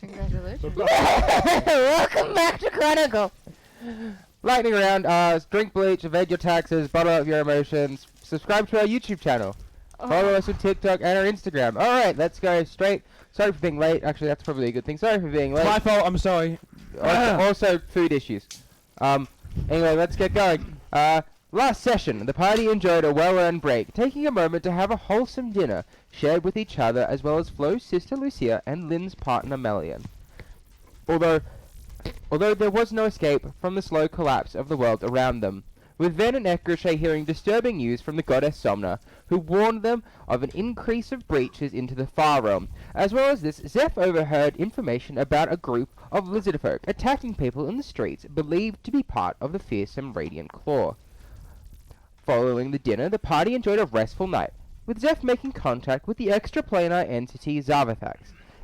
Congratulations. Welcome back to Chronicle. Lightning round. Drink bleach, evade your taxes, bottle up your emotions. Subscribe to our YouTube channel. Follow us on TikTok and our Instagram. All right, let's go straight. Sorry for being late. Actually, that's probably a good thing. Sorry for being late. My fault. I'm sorry. Also, food issues. Anyway, let's get going. Last session, the party enjoyed a well-earned break, taking a moment to have a wholesome dinner, shared with each other, as well as Flo's sister Lucia and Lynn's partner Melian. Although there was no escape from the slow collapse of the world around them, with Ven and Ekrochet hearing disturbing news from the goddess Somna, who warned them of an increase of breaches into the Far Realm. As well as this, Zeph overheard information about a group of lizard folk attacking people in the streets, believed to be part of the fearsome Radiant Claw. Following the dinner, the party enjoyed a restful night, with Zeph making contact with the extraplanar entity Zavathax,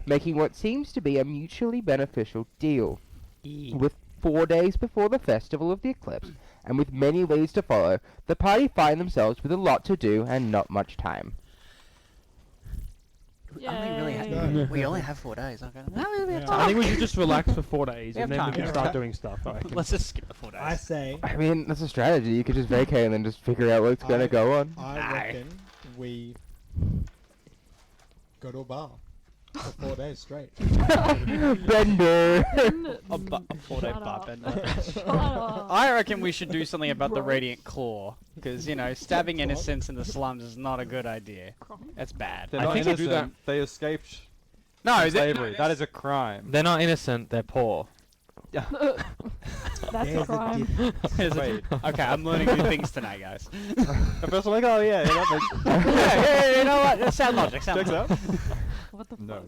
making what seems to be a mutually beneficial deal. With 4 days before the Festival of the Eclipse, and with many leads to follow, the party find themselves with a lot to do and not much time. We only have 4 days. Okay. I think we should just relax for 4 days We and have then we time. can start doing stuff. I reckon. Let's just skip the 4 days. I say, I mean, that's a strategy. You could just vacate and then just figure out what's gonna go on. I reckon we go to a bar for 4 days straight. Bender! A 4-day Shut bar up. bender. Shut up. I reckon we should do something about the Gross. Radiant Claw, because stabbing innocents in the slums is not a good idea. That's bad. They're I not think if you do innocent. They escaped No, slavery. That is a crime. They're not innocent, they're poor. That's There's a a crime. Wait. Okay, I'm learning new things tonight, guys. At first I'm like, oh yeah, that makes yeah, you know what? That's sound logic. Sound checks logic. out. What the No. fuck?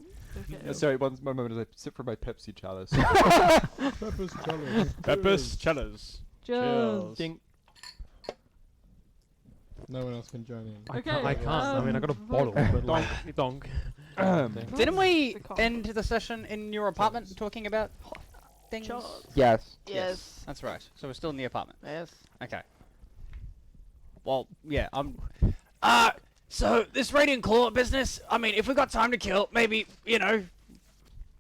Okay. Sorry, one moment as I sip from my Pepsi chalice. Pepper's challenge. Peppers, cellos. Just. Ding. No one else can join in. I Okay, can't. I can't. I mean, I got a bottle, but like, donk. Didn't we The cough. end the session in your apartment talking about things? Yes. Yes. That's right. So we're still in the apartment. Yes. Okay. Well, yeah, so this Radiant Claw business, I mean, if we got time to kill, maybe,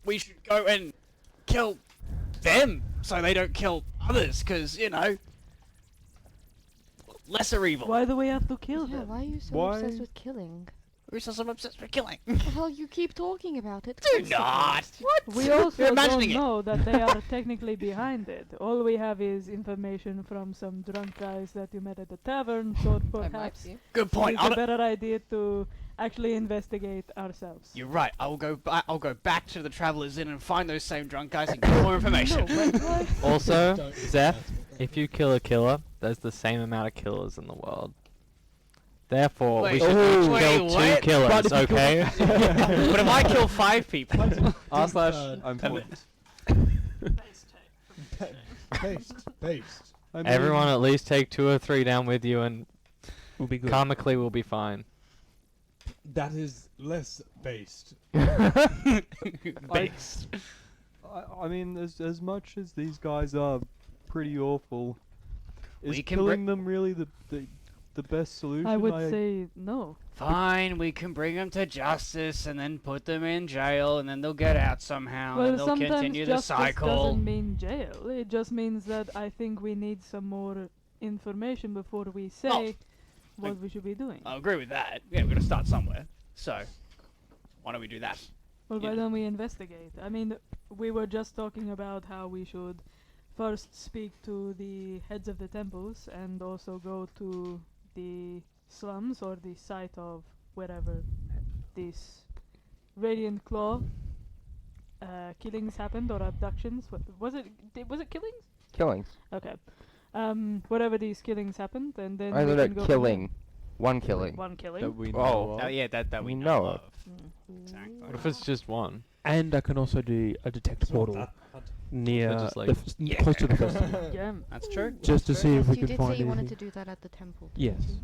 we should go and kill them so they don't kill others, because, lesser evil. Why do we have to kill Yeah, them? why are you so Why? obsessed with killing? We're so obsessed with killing. Well, you keep talking about it. Do not! What? We also You're don't imagining it. know that they are technically behind it. All we have is information from some drunk guys that you met at the tavern, so perhaps Good point. it's a better idea to actually investigate ourselves. You're right. I'll go back to the Traveller's Inn and find those same drunk guys and get more information. No, but what? Also, Don't- Zeph, if you kill a killer, there's the same amount of killers in the world. Therefore, we Wait, should each wait, kill what? 2 killers, okay? But if I kill 5 people, I'm flipped. Based. I mean, Everyone at least take 2 or 3 down with you and We'll be good. karmically we'll be fine. That is less based. based. I mean, as much as these guys are pretty awful, is We can killing them really the best solution? I would say no. Fine, we can bring them to justice and then put them in jail, and then they'll get out somehow, Well, and they'll sometimes continue the justice cycle. doesn't mean jail. It just means that I think we need some more information before we say what we should be doing. I agree with that. Yeah, we're gonna start somewhere. So, why don't we do that? Well, why yeah. don't we investigate? I mean, we were just talking about how we should first speak to the heads of the temples and also go to the slums or the site of wherever this Radiant Claw killings happened or abductions. Was it killings? Killings. Okay. Wherever these killings happened, and then I we know can go that from killing. One killing. one killing. that we Oh. know of. Oh yeah, that we We know know of. Mm. Exactly. What if it's just one? And I can also do a detect portal near just like- close to the festival, Yeah. That's true. just to That's true. see if we you can did find say you wanted anything. to do that at the temple. Yes.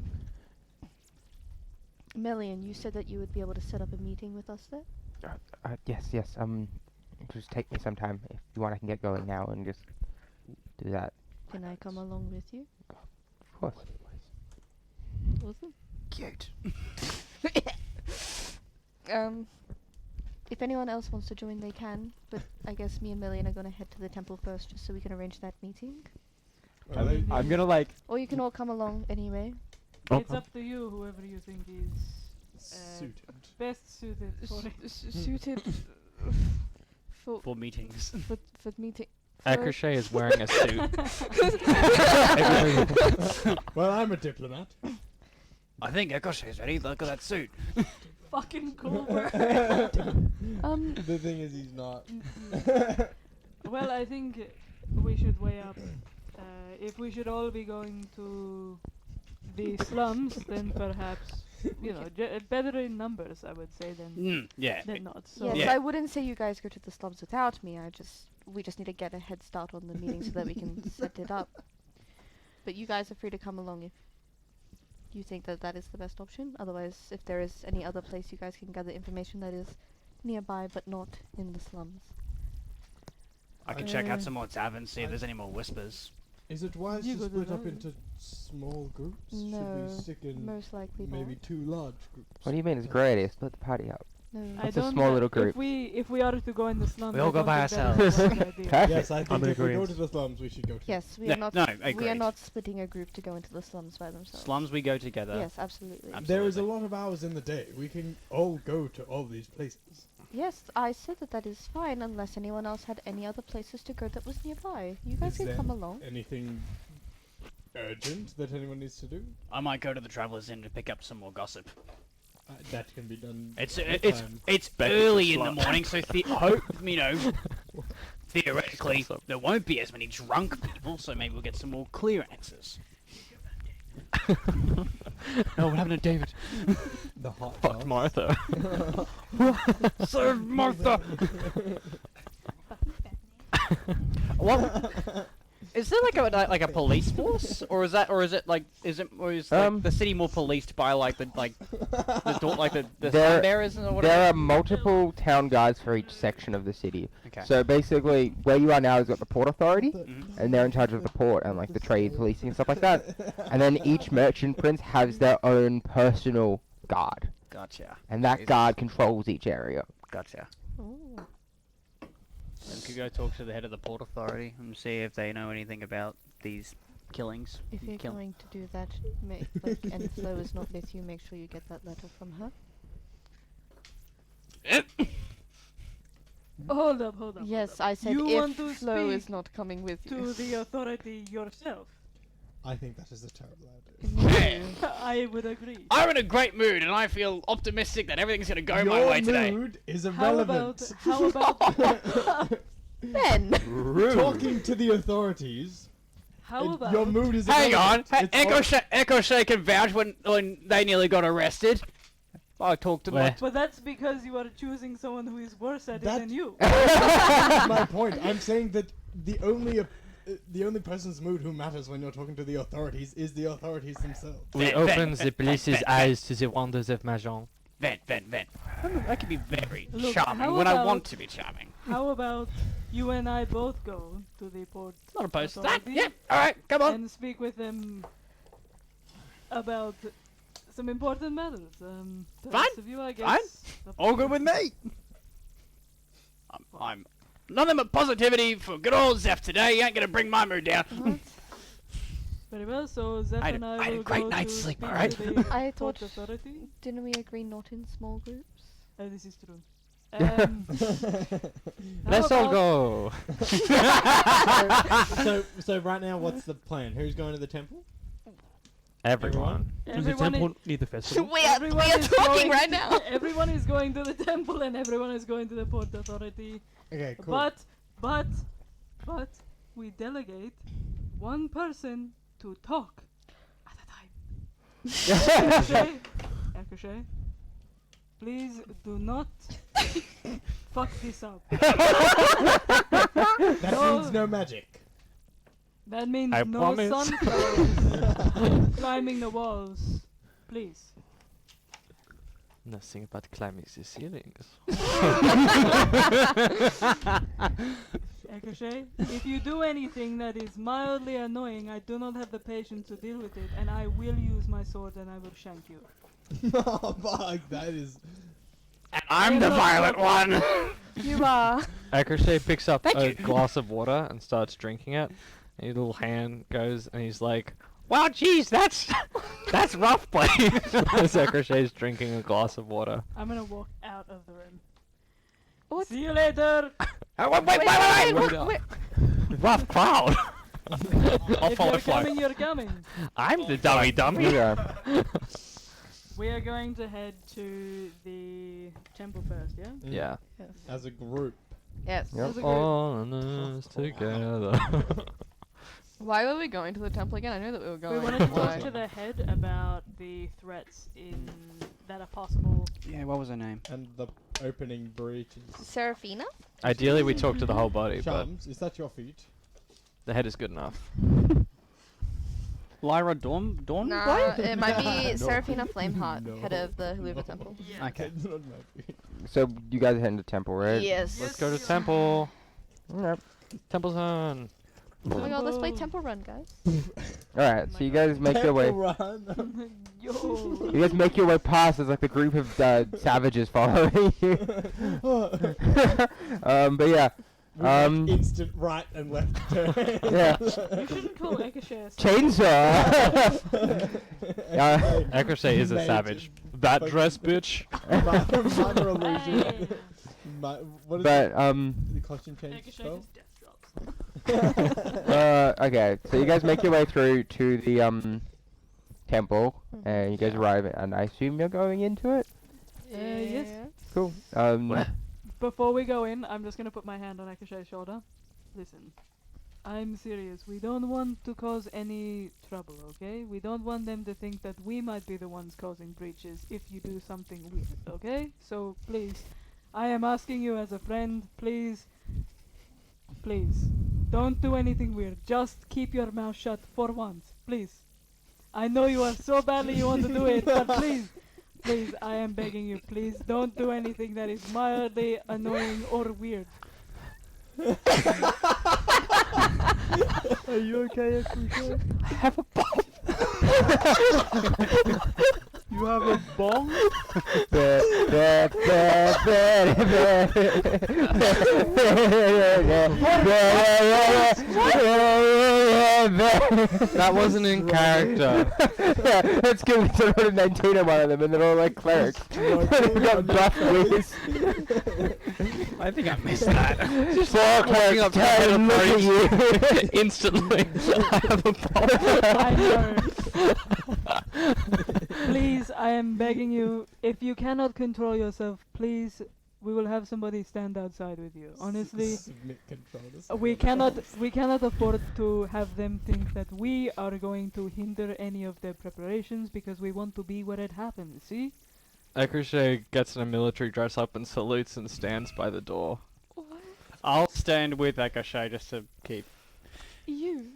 Melian, you said that you would be able to set up a meeting with us there? Yes. Just take me some time. If you want, I can get going now and just do that. Can I come along with you? Of course. Awesome. Cute. if anyone else wants to join, they can. But I guess me and Million are gonna head to the temple first, just so we can arrange that meeting. Well, they- I'm gonna like. Or you can all come along anyway. It's up to you, whoever you think is suited. best suited for it. Suited for For meetings. for meeting. Akrochet is wearing a suit. Well, I'm a diplomat. I think Ekoshe's ready. Look at that suit. Fucking cool. The thing is, he's not. Well, I think we should weigh up. If we should all be going to the slums, then perhaps, better in numbers, I would say, Yeah. than not. So Yes, Yeah. I wouldn't say you guys go to the slums without me. We just need to get a head start on the meeting so that we can set it up. But you guys are free to come along if you think that that is the best option. Otherwise, if there is any other place you guys can gather information that is nearby but not in the slums. I can check out some more taverns, see if there's any more whispers. Is it wise You to go to split up those. into small groups? No, Should we stick in most likely maybe not. 2 large groups? What do you mean it's a great idea? Split the party up. No. I That's a don't small thi- little group. If we are to go in the slums, We all I go don't by think that is ourselves. a good idea. Perfect. Yes, I I'm think in if we go agreement. to the slums, we should go to. Yes, we Yeah, are not. no, We are agreed. not splitting a group to go into the slums by themselves. Slums we go together. Yes, absolutely. There is a Absolutely. lot of hours in the day. We can all go to all these places. Yes, I said that is fine unless anyone else had any other places to go that was nearby. You guys Is can there come along. Anything urgent that anyone needs to do? I might go to the Traveller's Inn to pick up some more gossip. That can be done. It's anytime. early in the morning, so theoretically there won't be as many drunk people, so maybe we'll get some more clear answers. Oh, what happened to David? The hot Fuck dog. Martha. Serve Martha. What? Is there like a police force, or is the city more policed by the There- sun bearers or whatever? There are multiple town guards for each section of the city. Okay. So basically, where you are now has got the Port Authority, Mhm. and they're in charge of the port and like the trade policing and stuff like that. And then each merchant prince has their own personal guard, Gotcha. and that Jesus. guard controls each area. Gotcha. Ooh. And we could go talk to the head of the port authority and see if they know anything about these killings. If you're Kill- going to do that, and Flo is not with you, make sure you get that letter from her. Hold up. Yes, I said You want to if Flo is speak not coming with you. To the authority yourself. I think that is a terrible idea. I would agree. I'm in a great mood, and I feel optimistic that everything's gonna go my Your way today. mood is How irrelevant. about Ben! Talking to the authorities. how about Your mood is Hang on, irrelevant. It's Echo Shay can vouch when they nearly got arrested. I talked to Where? my. But that's because you are choosing someone who is worse at it That- than you. That's my point. I'm saying that the only person's mood who matters when you're talking to the authorities is the authorities themselves. We Ven, open Ven, the police's Ven, eyes to the wonders of Mahjong. Ven. I can be very Look, charming how when I about- want to be charming. How about you and I both go to the port Not opposed to that. authority Yep. All right, come on. and speak with them about some important matters. The Fine, rest of you, I guess. fine. up to All you. good with me. I'm nothing but positivity for good old Zeph today. You ain't gonna bring my mood down. What? Very well. So Zeph I had and a- I I had a will great go night's to sleep, speak alright? to the I port thought- authority. Didn't we agree not in small groups? This is true. Let's all go. So right now, what's the plan? Who's going to the temple? Everyone. Does the Everyone temple is, need the festival? everyone is talking going right to- now. Everyone is going to the temple and everyone is going to the port authority. Okay, cool. But we delegate one person to talk at a time. Akashay, please do not fuck this up. that no. means no magic. That means I no promise. sunflowers climbing the walls. Please. Nothing about climbing the ceilings. Akashay, if you do anything that is mildly annoying, I do not have the patience to deal with it, and I will use my sword and I will shank you. Oh, fuck, that is. And I'm the violent one. You are. Akrashay picks up Thank a you. glass of water and starts drinking it. And his little hand goes and he's like, "Wow, geez, that's rough, buddy." As Akrashay's drinking a glass of water. I'm gonna walk out of the room. What? See you later. Oh, wait. Rough crowd. I'll If follow you're Flo. coming, you're coming. I'm the dummy. Yeah. We are going to head to the temple first, yeah? Yeah. Yes. As a group. Yes. Yep. As a group. All in this together. Why were we going to the temple again? I know that we were going. We wanted to Why? talk to the head about the threats that are possible. Yeah, what was her name? And the opening breaches. Serafina? Ideally, we talk to the whole body, but Shams, is that your feet? the head is good enough. Lyra Dawn? Nah, it might be Serafina Flameheart, No. head of the Haluva Temple. Okay. It's not my feet. So you guys are heading to temple, right? Yes. Let's go to temple. Yep. Temple zone. Oh my god, let's play Temple Run, guys. Alright, so you guys make your way. Run. Yo. You guys make your way past as like the group of savages following you. But yeah. With, like, Um, instant right and left turn. Yeah. You shouldn't call Ekashare a Chainsaw. Akrashay is a Mate. savage. That Fucking- dress, bitch. Minor illusion. What is But the costume change Ekashare spell? just death drops. okay, so you guys make your way through to the temple, and you guys arrive, and I assume you're going into it. Yes. Cool. Before we go in, I'm just gonna put my hand on Ekashare's shoulder. Listen, I'm serious. We don't want to cause any trouble, okay? We don't want them to think that we might be the ones causing breaches if you do something weird, okay? So please, I am asking you as a friend, please, don't do anything weird. Just keep your mouth shut for once, please. I know you are so badly you want to do it, but please. Please, I am begging you, please don't do anything that is mildly annoying or weird. Are you okay, Akrashay? I have a bomb. You have a bomb? That wasn't in character. Yeah, that's good. It's 119 of one of them, and they're all like clerics. They've got buff wigs. I think I missed that. Just all walking up clerics to turn and look at you. Instantly. I have a bomb. I know. Please, I am begging you, if you cannot control yourself, please, we will have somebody stand outside with you. Honestly, Submit controllers. we cannot afford to have them think that we are going to hinder any of their preparations because we want to be where it happens, see? Akrashay gets in a military dress up and salutes and stands by the door. What? I'll stand with Ekashay just to keep. You?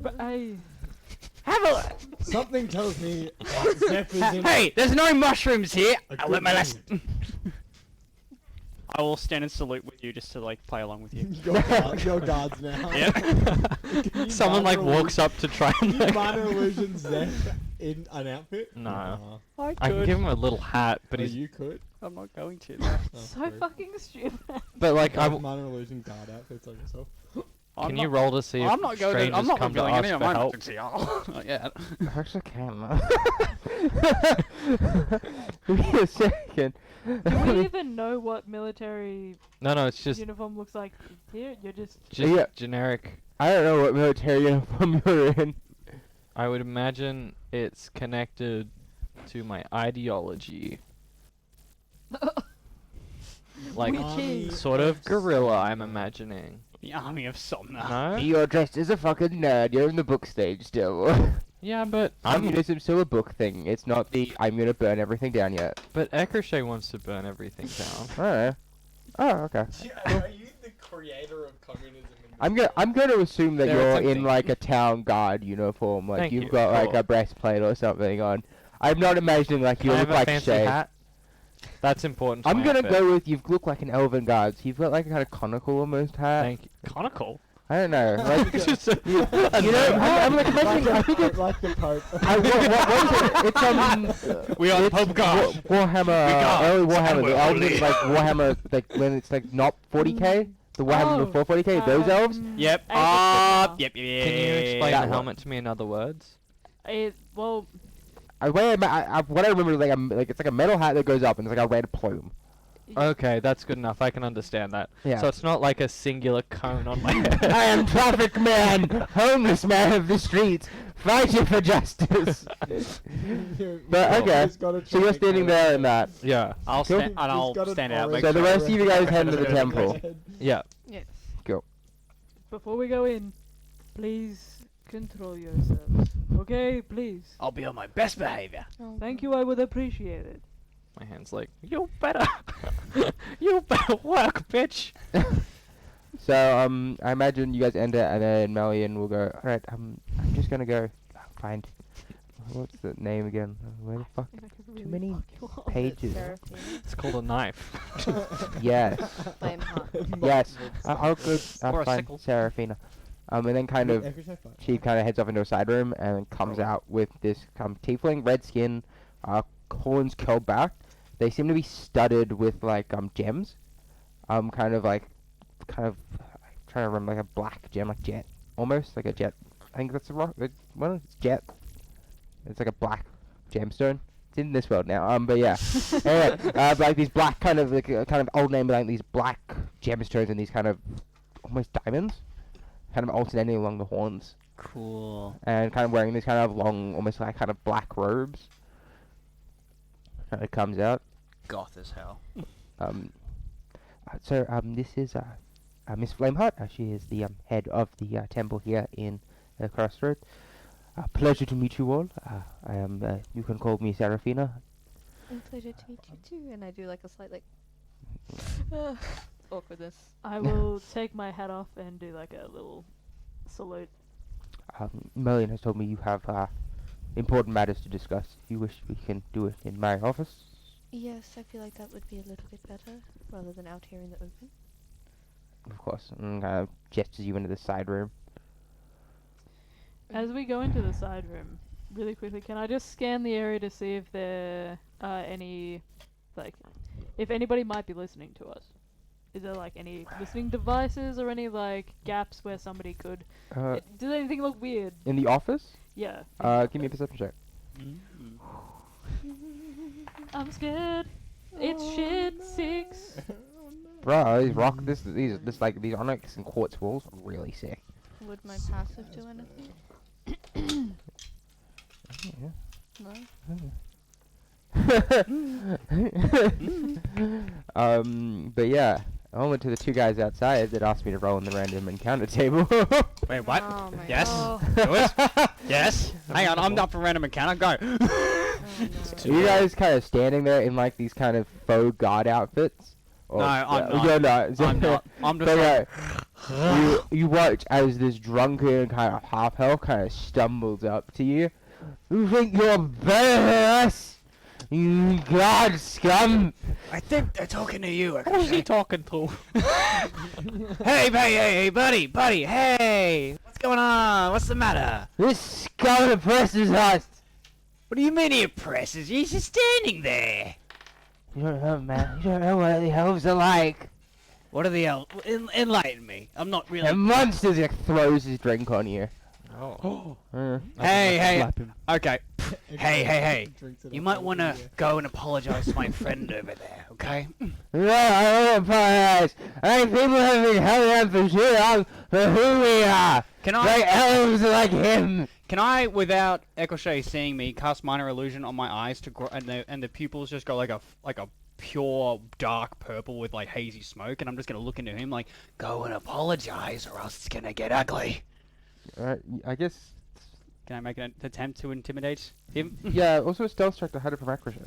But I... Have a Something tells me Zeph is in Hey, there's no mushrooms here. a I'll good let my last. mood. I will stand and salute with you just to like play along with you. Your guards now. Yeah. Can you Someone like minor walks up to try Can and you like, minor illusion Zeph in an outfit? No. I I can give him a little hat, but Oh, he's you could. I'm not going to. Oh, So sorry. fucking stupid. but like I Have w- minor illusion guard outfits on yourself. I'm can you not- roll to see if I'm not going to. strangers I'm not come to revealing ask any of for my help? magic to y'all. Not yet. I actually can. Give me a second. Do we even know what military No, it's just uniform looks like here? You're just... Yeah. generic. I don't know what military uniform you're in. I would imagine it's connected to my ideology. Like Which is- sort of guerrilla, I'm imagining. The army of Somna. No? You're dressed as a fucking nerd. You're in the book stage still. Yeah, but I'm Communism's still a book thing. It's not the I'm gonna burn everything down yet. but Akrashay wants to burn everything down. Alright. Oh, okay. Are you the creator of communism? I'm going to assume that They're you're attempting. in like a town guard uniform, like Thank you've you. got like Cool. a breastplate or something on. I'm not imagining like Can you I look have a like fancy Shay. hat? That's important to I'm my gonna outfit. go with you look like an elven guard. So you've got like a kind of conical almost hat. Thank you. Conical? I don't know. Like, Just you know, I'm like imagining. I think it's. like the Pope. What is it? It's We are the it's Pope God. Warhammer, God, early and Warhammer, we're the elves holy. like Warhammer, like when it's like not 40k, the Warhammer Oh, before 40k, those elves. Yep. Age of Sigmar. Yep. Can you explain That the one. helmet to me in other words? Well, What I remember is like it's like a metal hat that goes up and it's like a red plume. Okay, that's good enough. I can understand that. Yeah. So it's not like a singular cone on my head. I am traffic man, homeless man of the streets, fighting for justice. But okay, so you're standing there in that. Yeah. I'll Cool. stand and I'll stand out. Make So the sure. rest of you guys head into the temple. Yeah. Yes. before we go in, please control yourselves. Okay, please. I'll be on my best behavior. Oh, Thank you, I would appreciate it. My hand's like, you better, you better work, bitch. So I imagine you guys enter and then Melian will go. All right, I'm just gonna go find. What's the name again? Where the fuck? And I could Too really many fuck you up. pages. Seraphina. It's called a knife. Yes. Flame heart. Yes. I'll go Or a find sickle. Seraphina. And then kind of she kind of heads off into a side room and then comes out with this tiefling, red skin, horns curled back. They seem to be studded with like gems. I'm trying to remember like a black gem, like jet, almost like a jet. I think that's a rock. Well, it's jet. It's like a black gemstone. It's in this world now. But yeah. Anyway, like these black kind of like kind of old name, like these black gemstones and these kind of almost diamonds, kind of alternating along the horns, Cool. and kind of wearing these kind of long, almost like kind of black robes. Kind of comes out. Goth as hell. This is Miss Flameheart. She is the head of the temple here in Crossroad. Pleasure to meet you all. I am. You can call me Seraphina. Pleasure to meet you too. And I do like a slight like awkwardness. I will take my hat off and do like a little salute. Merlin has told me you have important matters to discuss. If you wish, we can do it in my office. Yes, I feel like that would be a little bit better rather than out here in the open. Of course. And kind of gestures you into the side room. As we go into the side room, really quickly, can I just scan the area to see if there are any, like, if anybody might be listening to us? Is there like any listening devices or any like gaps where somebody could? Does anything look weird? In the office? Yeah. Give me a perception check. I'm scared. It's shit 6. Bro, these onyx and quartz walls are really sick. Would my passive do anything? No? But yeah, I went to the two guys outside that asked me to roll in the random encounter table. Wait, what? Oh my Yes. Oh. Do it. Yes. Hang on, I'm up for random encounter. Go. Oh, no. You guys kind of standing there in like these kind of faux guard outfits? Or, No, I'm not. You're not. I'm not. I'm just. But Like, you watch as this drunken kind of half elf kind of stumbles up to you. You think you're better than us? You god scum! I think they're talking to you. Who's he talking to? Hey, buddy, hey! What's going on? What's the matter? This scum oppresses us! What do you mean he oppresses you? He's just standing there. You don't know, man. You don't know what the elves are like. What are the elves? Enlighten me. I'm not really. The monsters that throws his drink on you. Oh. Hey. Slap him. Okay. Hey. You might want to go and apologize to my friend over there, okay? No, I don't apologize. I think people have been held up for too long for who we are. Can Like elves like him. Can I, without Ecochet seeing me, cast minor illusion on my eyes to grow, and the pupils just go like a pure dark purple with like hazy smoke, and I'm just gonna look into him like, go and apologize, or else it's gonna get ugly. I guess. Can I make an attempt to intimidate him? Yeah. Also, a stealth check to hide it from Ricochet.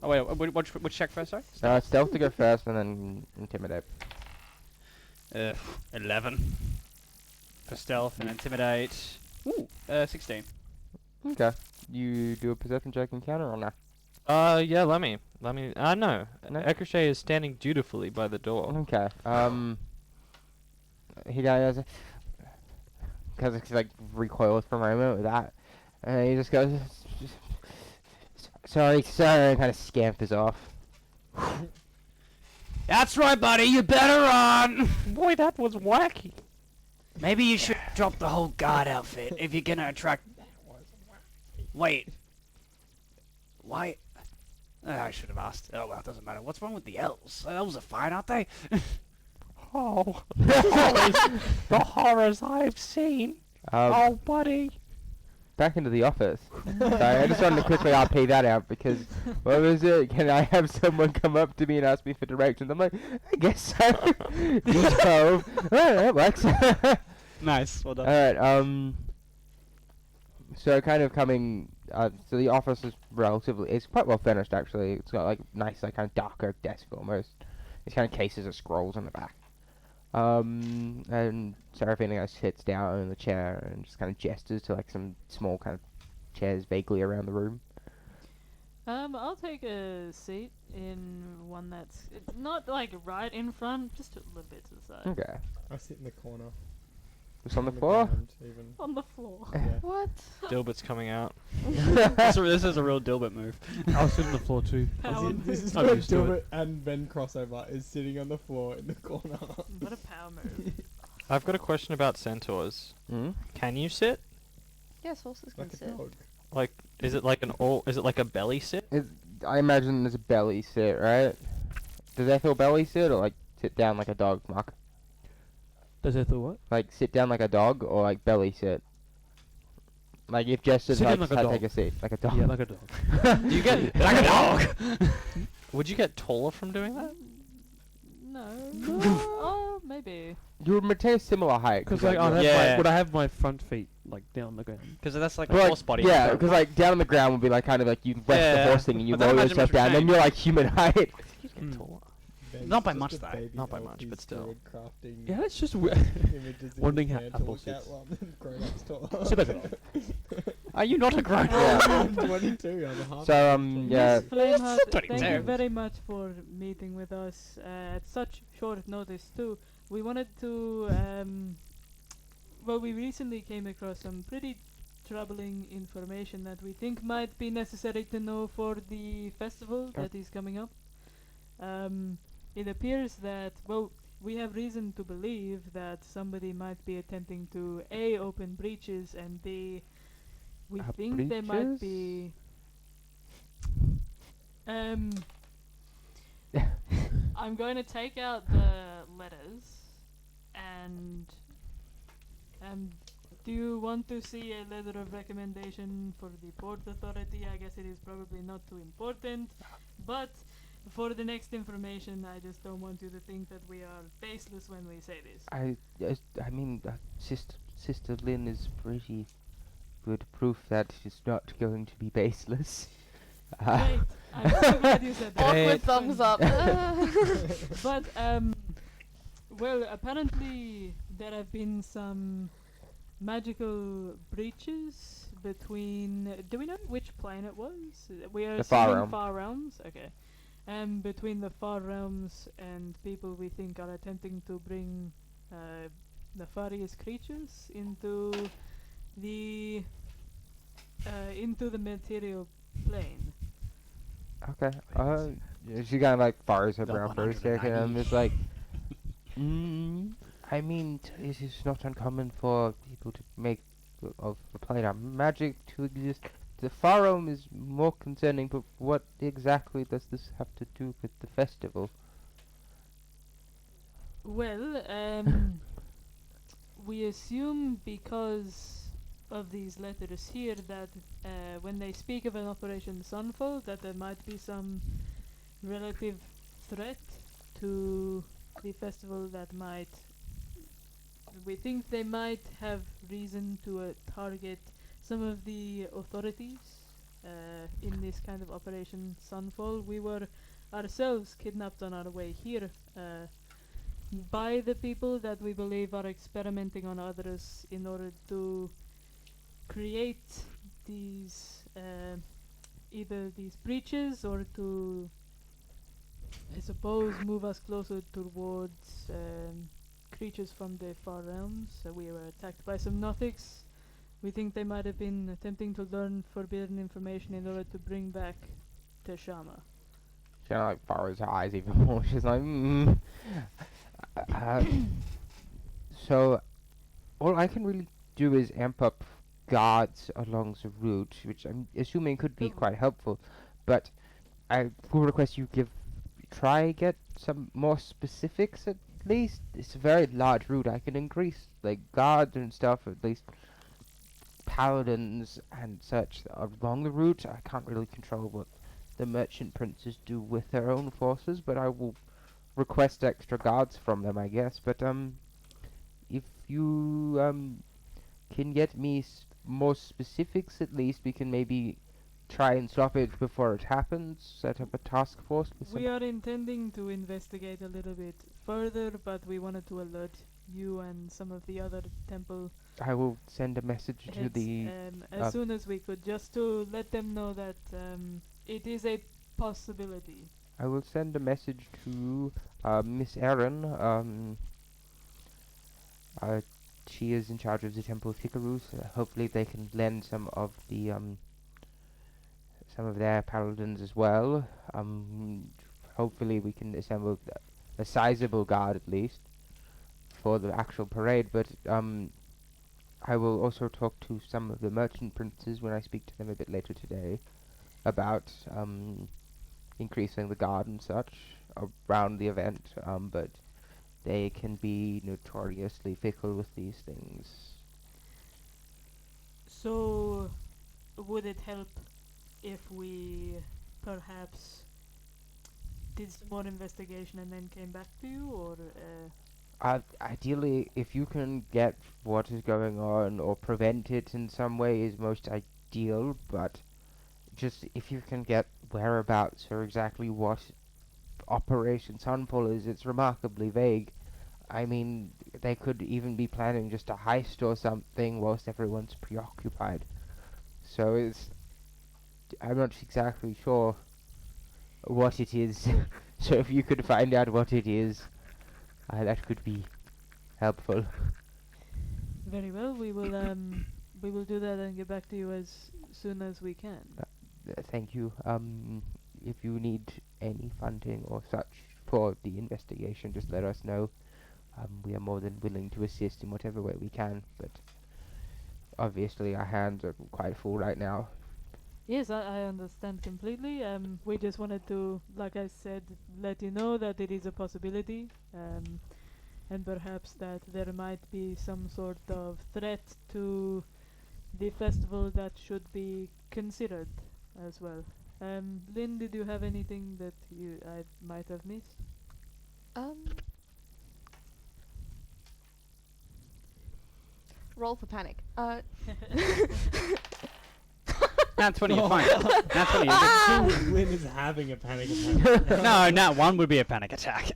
Oh wait, which check first? Sorry. Stealth to go first, and then intimidate. 11 for stealth and intimidate. Ooh, 16. Okay. You do a perception check encounter or not? Yeah, let me. No. No? Ecochet is standing dutifully by the door. Okay. he goes, because he like recoils for a moment with that, and he just goes, sorry, sir, and kind of scampers off. That's right, buddy. You better run. Boy, that was wacky. Maybe you should drop the whole guard outfit if you're gonna attract. Wait. Why? I should have asked. Oh well, it doesn't matter. What's wrong with the elves? Elves are fine, aren't they? Oh, the horrors I've seen. Oh, buddy. Back into the office. Sorry, I just wanted to quickly RP that out because what was it? Can I have someone come up to me and ask me for directions? I'm like, I guess so. D12. Oh, that works. Nice. Well done. Alright, so kind of coming, so the office is it's quite well finished actually. It's got like nice, like kind of darker desk almost. It's kind of cases of scrolls on the back. And Seraphina sits down in the chair and just kind of gestures to like some small kind of chairs vaguely around the room. I'll take a seat in one that's not like right in front, just a little bit to the side. Okay. I sit in the corner. It's on the floor? ground, even. On the floor. Yeah. What? Dilbert's coming out. This is a real Dilbert move. I'll sit on the floor too. Power This is I'm where used to Dilbert it. and Ben crossover is sitting on the floor in the corner. What a power move. I've got a question about centaurs. Hmm? Can you sit? Yes, horses can Like a sit. dog. Like, is it like is it like a belly sit? I imagine there's a belly sit, right? Does Ethel belly sit or like sit down like a dog, Mark? Does Ethel what? Like sit down like a dog or like belly sit? Like if Jess said Sit like, down like a take dog. a seat, like a dog. Yeah, like a dog. Do you get Like a dog. Would you get taller from doing that? No. Oh, maybe. You would maintain a similar height. Because like, Yeah. would I have my front feet like down on the ground? Because that's like But, a like, horse body. yeah, so- because like down on the ground would be like kind of like you rest the Yeah, horse thing and you but then roll imagine yourself what you're down, then saying. you're like human height. You get Mm. taller. Ben's Not by just much, a though. baby Not by elf much, who's but still. crafting Yeah, it's just images in wondering his how head to Apple look at sits. rather than grown-ups talk. Sit like a dog. Are you not a grown Yeah. I'm 22. I'm a half. So yeah, Miss Flameheart, thank you 22. very much for meeting with us at such short notice too. We wanted to, well, we recently came across some pretty troubling information that we think might be necessary to know for the festival that is coming up. It appears that, well, we have reason to believe that somebody might be attempting to A, open breaches, and B, we think they might be I'm going to take out the letters and do you want to see a letter of recommendation for the Port Authority? I guess it is probably not too important, but for the next information, I just don't want you to think that we are baseless when we say this. I mean, Sister Lynn is pretty good proof that she's not going to be baseless. Great. I'm so glad you said that. Awkward thumbs up. But well, apparently there have been some magical breaches between. Do we know which plane it was? We are The Far assuming Realm. Far Realms. Okay. Between the Far Realms and people we think are attempting to bring nefarious creatures into the material plane. Okay. She kind of like fires her The brow for a second. And I'm just like, I mean, it is not uncommon for people to make of planar magic to exist. The Far Realm is more concerning, but what exactly does this have to do with the festival? Well, we assume because of these letters here that when they speak of an Operation Sunfall, that there might be some relative threat to the festival that might. We think they might have reason to target some of the authorities in this kind of Operation Sunfall. We were ourselves kidnapped on our way here by the people that we believe are experimenting on others in order to create these either these breaches or to, I suppose, move us closer towards creatures from the far realms. We were attacked by some Nothics. We think they might have been attempting to learn forbidden information in order to bring back Teshama. She like furrows her eyes even more. She's like, uh, so all I can really do is amp up guards along the route, which I'm assuming could be quite helpful. But I will request you try get some more specifics at least. It's a very large route. I can increase like guards and stuff, at least paladins and such along the route. I can't really control what the merchant princes do with their own forces, but I will request extra guards from them, I guess. But if you can get me more specifics at least, we can maybe try and stop it before it happens. Set up a task force with some. We are intending to investigate a little bit further, but we wanted to alert you and some of the other temple I will send a message to heads the. as soon as we could, just to let them know that it is a possibility. I will send a message to Miss Erin. She is in charge of the Temple of Hikaru. Hopefully, they can lend some of their paladins as well. Hopefully, we can assemble a sizable guard at least for the actual parade. But I will also talk to some of the merchant princes when I speak to them a bit later today about increasing the guard and such around the event, but they can be notoriously fickle with these things. So, would it help if we perhaps did some more investigation and then came back to you, or Ideally, if you can get what is going on or prevent it in some way is most ideal, but just if you can get whereabouts or exactly what Operation Sunfall is, it's remarkably vague. I mean, they could even be planning just a heist or something whilst everyone's preoccupied. So I'm not exactly sure what it is. So if you could find out what it is, that could be helpful. very well, we will do that and get back to you as soon as we can. Thank you. If you need any funding or such for the investigation, just let us know. We are more than willing to assist in whatever way we can, but obviously our hands are quite full right now. Yes, I understand completely. We just wanted to, like I said, let you know that it is a possibility, and perhaps that there might be some sort of threat to the festival that should be considered as well. Lynn, did you have anything that I might have missed? Roll for panic. Nat 20, you're fine. Nat 20, you're good. Lynn is having a panic attack. No, Nat 1 would be a panic attack.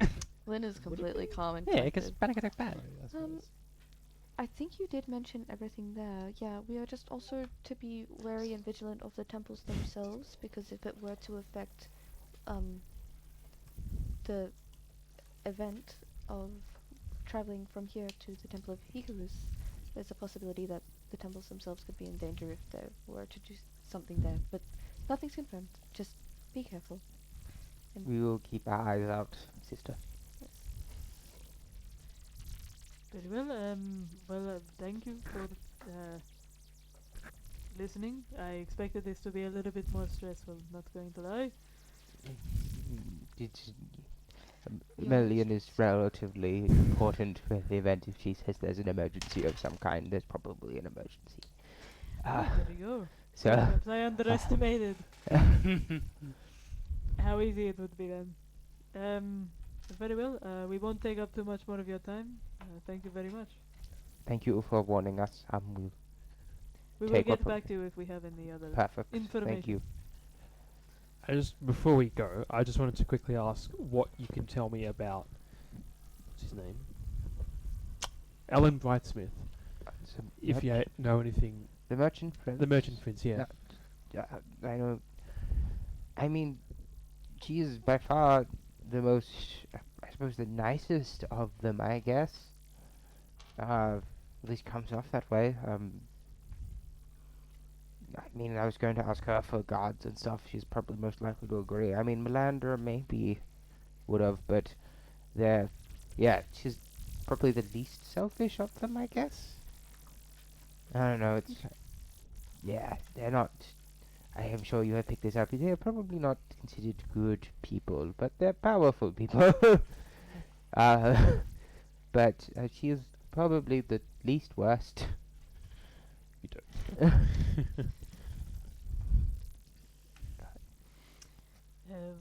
Lynn is completely calm and Yeah, because collected. panic attack bad. I think you did mention everything there. Yeah, we are just also to be wary and vigilant of the temples themselves, because if it were to affect the event of traveling from here to the Temple of Hikaru, there's a possibility that the temples themselves could be in danger if there were to do something there. But nothing's confirmed. Just be careful. We will keep our eyes out, sister. Yes. Very well. Thank you for listening. I expected this to be a little bit more stressful, not going to lie. Melian is relatively important for the event. If she says there's an emergency of some kind, there's probably an emergency. There we go. So, Perhaps I underestimated how easy it would be then. Very well. We won't take up too much more of your time. Thank you very much. thank you for warning us. We will Take get what- back to you if we have any other Perfect. information. Thank you. Before we go, I just wanted to quickly ask what you can tell me about what's his name, Alan Brightsmith. So If you know anything, the merchant prince. the Merchant Prince, yeah. I know. I mean, she is by far the most, I suppose, the nicest of them, I guess. At least comes off that way. I mean, I was going to ask her for guards and stuff. She's probably most likely to agree. I mean, Melandra maybe would have, but yeah, she's probably the least selfish of them, I guess. I don't know. Yeah, they're not. I am sure you have picked this up. They're probably not considered good people, but they're powerful people. But she is probably the least worst. You don't.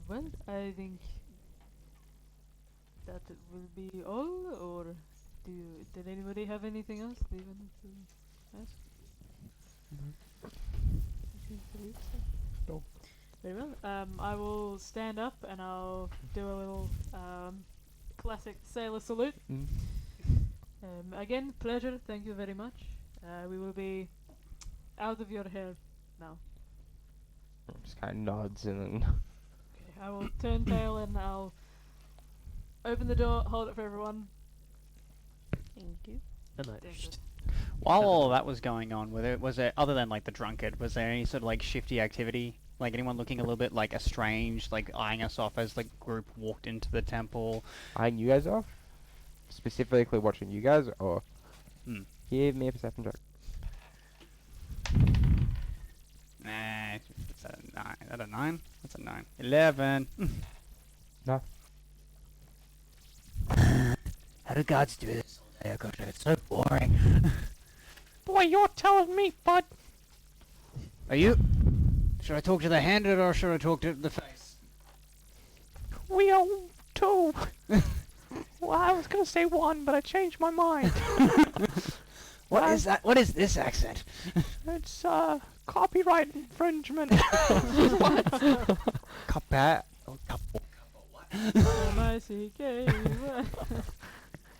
Well, I think that it will be all, or did anybody have anything else they wanted to ask? I believe so. No. Very well. I will stand up and I'll do a little classic sailor salute. Mm. Again, pleasure. Thank you very much. We will be out of your hair now. Just kind of nods and then. Okay, I will turn tail and I'll open the door, hold it for everyone. Thank you. And I Thank you. While all of that was going on, was there other than like the drunkard, was there any sort of like shifty activity? Like anyone looking a little bit like estranged, like eyeing us off as the group walked into the temple? Eyeing you guys off? Specifically watching you guys, or? Hmm. Give me a perception check. Nah, it's a 9. Is that a 9? That's a 9. 11. No. How do gods do this all day? Gosh, it's so boring. Boy, you're telling me, bud. Are you? Should I talk to the hand or should I talk to the face? We are two. Well, I was gonna say one, but I changed my mind. What is that? What is this accent? It's copyright infringement. Coppat. Oh, couple. M-I-C-K.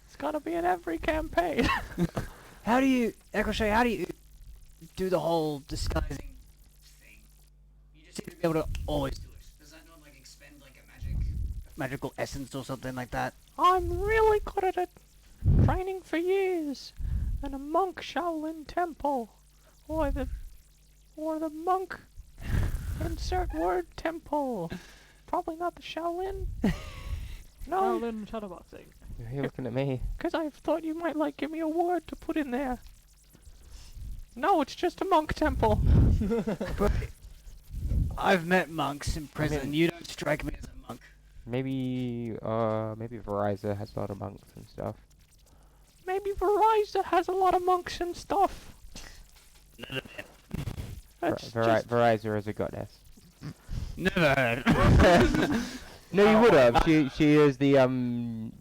It's gotta be in every campaign. How do you, Ekrochet, how do you do the whole disguising thing? You just seem to be able to always do it. Does that not like expend like a magical essence or something like that? I'm really good at it. Training for years. In a monk Shaolin temple. Or the monk insert word temple. Probably not the Shaolin. No, Shaolin shadowboxing. You're looking at me. because I thought you might like give me a word to put in there. No, it's just a monk temple. But I've met monks in prison. You don't strike me as a monk. Maybe Verizon has a lot of monks and stuff. Maybe Verizon has a lot of monks and stuff. That's just Verizon is a goddess. Never heard. No, you would have. She is the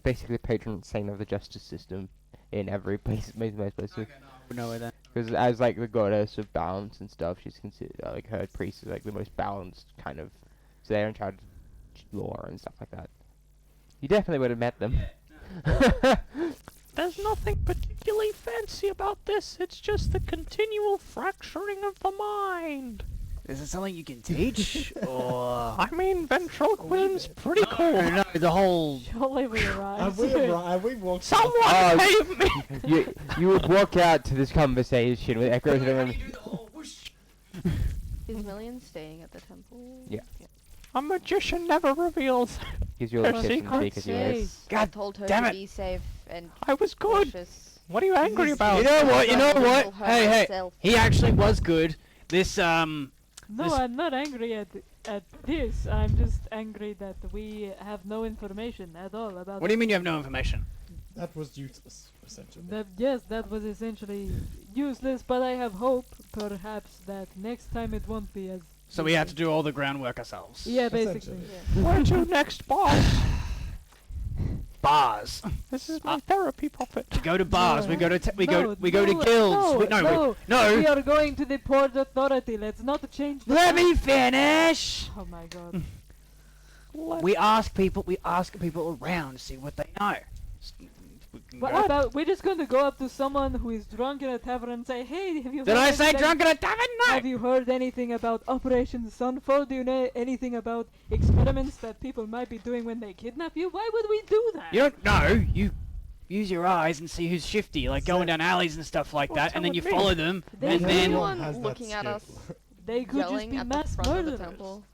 basically patron saint of the justice system in every place, most places. Okay, no, I would know that. Because as like the goddess of balance and stuff, she's considered like her priest is like the most balanced kind of. So they're in charge of law and stuff like that. You definitely would have met them. There's nothing particularly fancy about this. It's just the continual fracturing of the mind. Is it something you can teach? Or I mean, ventriloquism's pretty cool. no, the whole. Surely we arrived. Have we walked? Someone Oh, save me! you would walk out to this conversation with Echo. Is Million staying at the temple? Yeah. A magician never reveals. Gives you a Her little kiss and secret? cheek as you Hey. leave. I God told her damn to it. be safe and I was good. cautious. What are you angry about? You know what? You know I'll what? tell her Hey, myself. he actually was good. This No, This- I'm not angry at this. I'm just angry that we have no information at all about. What do you mean you have no information? That was useless, essentially. Yes, that was essentially useless, but I have hope, perhaps, that next time it won't be as. So we had to do all the groundwork ourselves. Yeah, basically. Essentially. Yeah. Where to next, boss? Bars. This is my therapy puppet. We go to bars. We go to we No, go to guilds. no, we are going to the Port Authority. Let's not change the. Let time. me finish. Oh my god. We ask people around to see what they know. We can What go- about we're just going to go up to someone who is drunk in a tavern and say, "Hey, have you?" Did heard I say anything- drunk in a tavern? Have No. you heard anything about Operation Sunfall? Do you know anything about experiments that people might be doing when they kidnap you? Why would we do that? You don't know. You use your eyes and see who's shifty, like going down alleys and stuff like What's that, and then wrong you with me? follow them, They and could then be- Anyone has that looking at skill. us They could just yelling be at the mass front of the murderers. temple.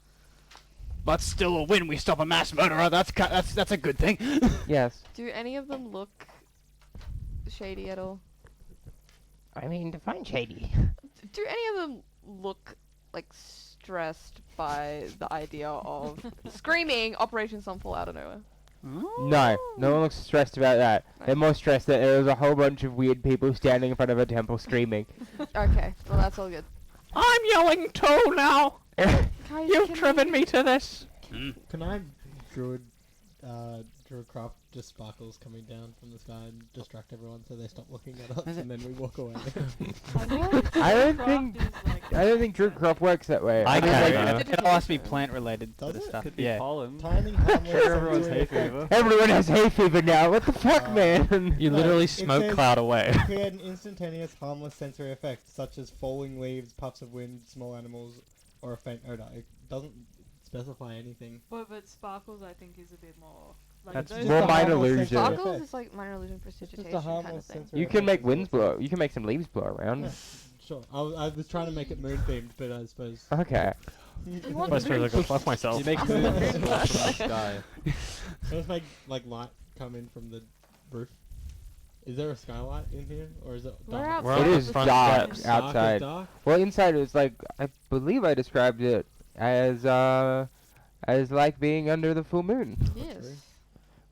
that's still a win. We stop a mass murderer. That's a good thing. Yes. Do any of them look shady at all? I mean, define shady. Do any of them look like stressed by the idea of screaming Operation Sunfall out of nowhere? No, no one looks stressed about that. They're more stressed that there was a whole bunch of weird people standing in front of a temple screaming. Okay, well that's all good. I'm yelling too now. Guys, You've can driven we- me to this. Can I druid craft just sparkles coming down from the sky and distract everyone so they stop looking at us and then we walk away? I don't think Druidcraft works that way. I think, can't. like, It all has to be plant related Does sort of it? stuff. Could be Yeah. pollen. Tiny harmless Everyone's sensory hay effect. fever. Everyone has hay fever now. What the fuck, man? You No, literally it smoke says- cloud away. Create an instantaneous harmless sensory effect such as falling leaves, puffs of wind, small animals, or a faint odor. It doesn't specify anything. But sparkles, I think, is a bit more. Like That's those more are- minor harmless illusion. sensory Sparkles effect. is like minor illusion Just prestidigitation a kind of harmless thing. sensory You effect can make is winds also- blow. You can make some leaves blow around. Yeah, sure. I was trying to make it moon themed, but I suppose. Okay. You want I suppose I moon- go fuck myself. You make moons from the sky. Let's make like light come in from the roof. Is there a skylight in here, or is it We're dark? outside It of is the front dark steps. temple. Dark is outside. dark? Well, inside it's like I believe I described it as like being under the full moon. Yes.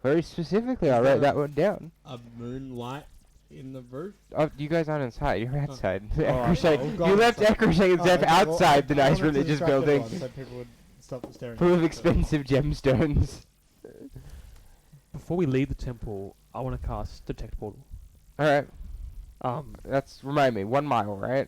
Very specifically, I Is wrote there that one down. A moonlight in the roof? Oh, you guys aren't inside. You're outside. Oh, Ecrochet- oh, you God, left sorry. Ecrochet and Oh, Zeph okay, well, outside the I nice wanted to religious distract building, everyone so people would stop staring. full at of me, so- expensive gemstones. Before we leave the temple, I want to cast Detect Portal. All right, That's remind me. 1 mile, right?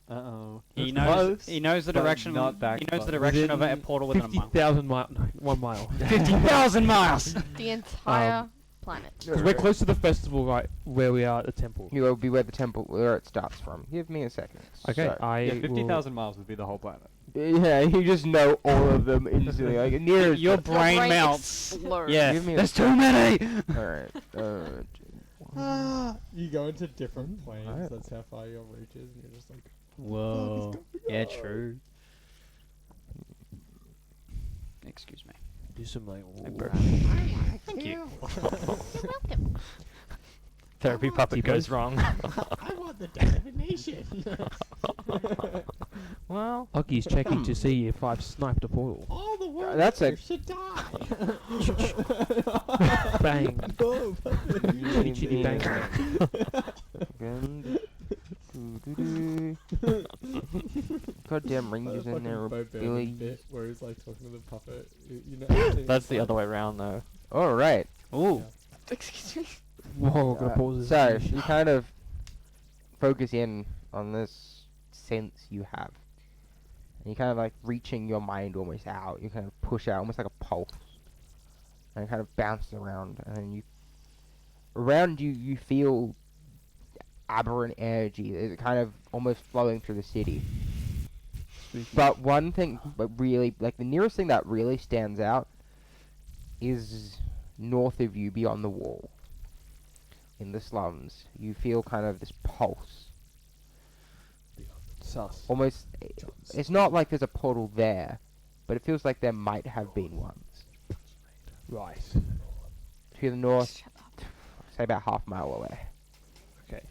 Uh-oh. He That's knows. close, He knows the but direction. not back He knows the far. direction of a Within portal within a mile. 50,000 miles. No, 1 mile. 50,000 miles. The entire planet. Because we're close to the festival, right where we are at the temple. You will be where the temple, where it starts from. Give me a second. Okay, So- I Yeah, will- 50,000 miles would be the whole planet. Yeah, you just know all of them instantly. Like near. Your Your brain melts. explodes. Yeah. Give me a There's too many. All right. You go into different planes. Alright. That's how far your reach is, and you're just like, Whoa. Yeah, true. Excuse me. do some like. Thank you. Therapy puppet goes wrong. I want the definition. Well, Oggy's checking to see if I've sniped a portal. All the world That's a- should die. Bang. Go, Chitty chitty bang. Goddamn rangers in there, Billy. bit where he's like talking to the puppet. You know, That's the other way around, though. All right. Ooh. Excuse me. Whoa, gonna pause this. So you kind of focus in on this sense you have, and you kind of like reaching your mind almost out. You kind of push out almost like a pulse, and it kind of bounces around, and then around you you feel aberrant energy. It's kind of almost flowing through the city. But one thing, but really, like the nearest thing that really stands out is north of you, beyond the wall. In the slums, you feel kind of this pulse. Sus. Almost, it's not like there's a portal there, but it feels like there might have been ones. Right. To the north, say about half a mile away. Okay.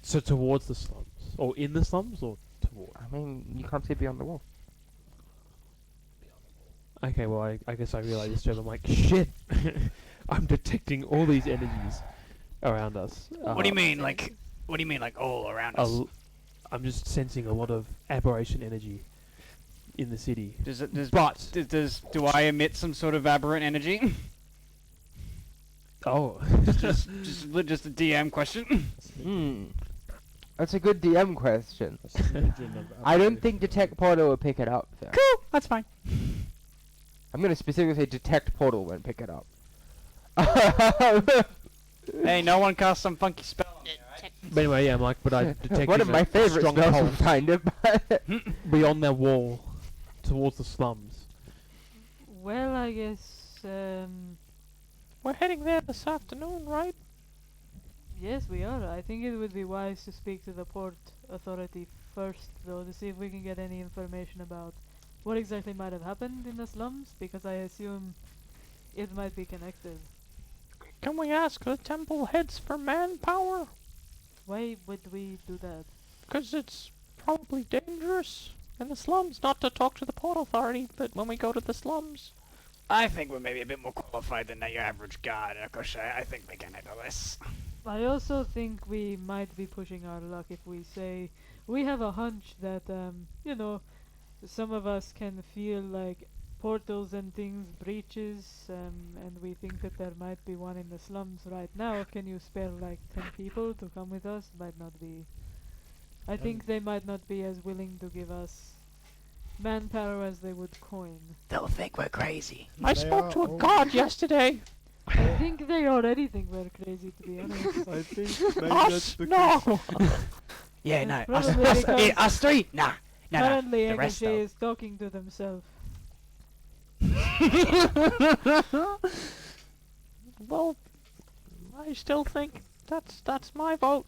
So towards the slums, or in the slums, or toward? I mean, you can't see beyond the wall. Okay, well, I guess I realized this. I'm like, shit. I'm detecting all these energies around us. What do you mean, like? What do you mean, like all around a us? l- I'm just sensing a lot of aberration energy in the city. Do I emit some sort of aberrant energy? Oh. just a DM question. That's a good DM question. I don't think Detect Portal will pick it up, though. Cool, that's fine. I'm gonna specifically say Detect Portal won't pick it up. Hey, no one cast some funky spell on me, alright? But anyway, yeah, I'm like, but I detected One of my a favorite strong spells from pulse Finder, but beyond their wall towards the slums. Well, I guess We're heading there this afternoon, right? Yes, we are. I think it would be wise to speak to the port authority first, though, to see if we can get any information about what exactly might have happened in the slums, because I assume it might be connected. Can we ask the temple heads for manpower? Why would we do that? 'Cause it's probably dangerous in the slums not to talk to the port authority, but when we go to the slums... I think we're maybe a bit more qualified than your average guard, Ricochet. I think we can handle this. I also think we might be pushing our luck if we say we have a hunch that, some of us can feel like portals and things, breaches, and we think that there might be one in the slums right now. Can you spare like 10 people to come with us? Might not be. I think they might not be as willing to give us manpower as they would coin. They'll think we're crazy. I spoke to a god yesterday! I think they already think we're crazy, to be honest. I think maybe that's Us? because No! Yeah, no. Probably because Us three? Nah. No, currently the rest Ricochet though. is talking to themselves. Well, I still think that's my vote.